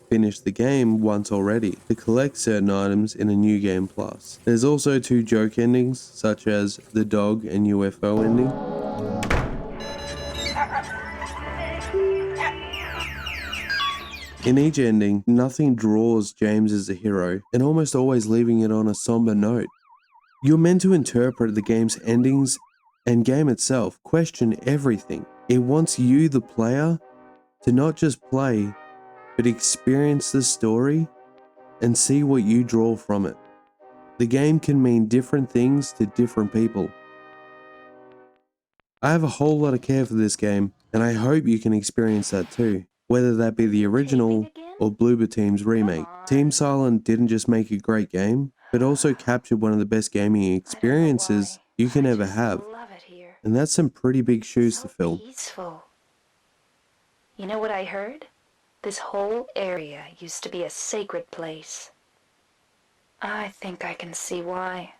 finished the game once already to collect certain items in a new game plus. There's also two joke endings, such as the dog and UFO ending. In each ending, nothing draws James as a hero, and almost always leaving it on a somber note. You're meant to interpret the game's endings and game itself, question everything. It wants you, the player, to not just play, but experience the story and see what you draw from it. The game can mean different things to different people. I have a whole lot of care for this game, and I hope you can experience that too, whether that be the original or Bloober Team's remake. Team Silent didn't just make a great game, but also captured one of the best gaming experiences you can ever have. And that's some pretty big shoes to fill. Peaceful. You know what I heard? This whole area used to be a sacred place. I think I can see why.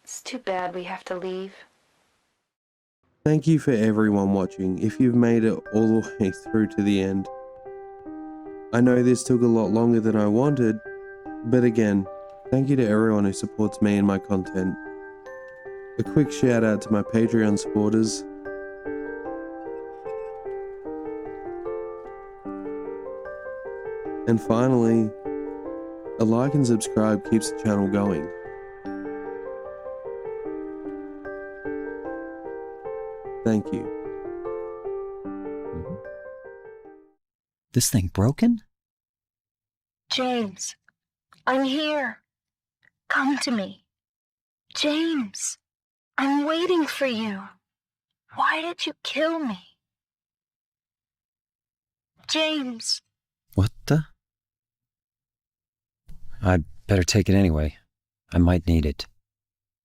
It's too bad we have to leave. Thank you for everyone watching if you've made it all the way through to the end. I know this took a lot longer than I wanted, but again, thank you to everyone who supports me and my content. A quick shout out to my Patreon supporters. And finally, a like and subscribe keeps the channel going. Thank you. This thing broken? James, I'm here. Come to me. James, I'm waiting for you. Why did you kill me? James. What the? I'd better take it anyway. I might need it.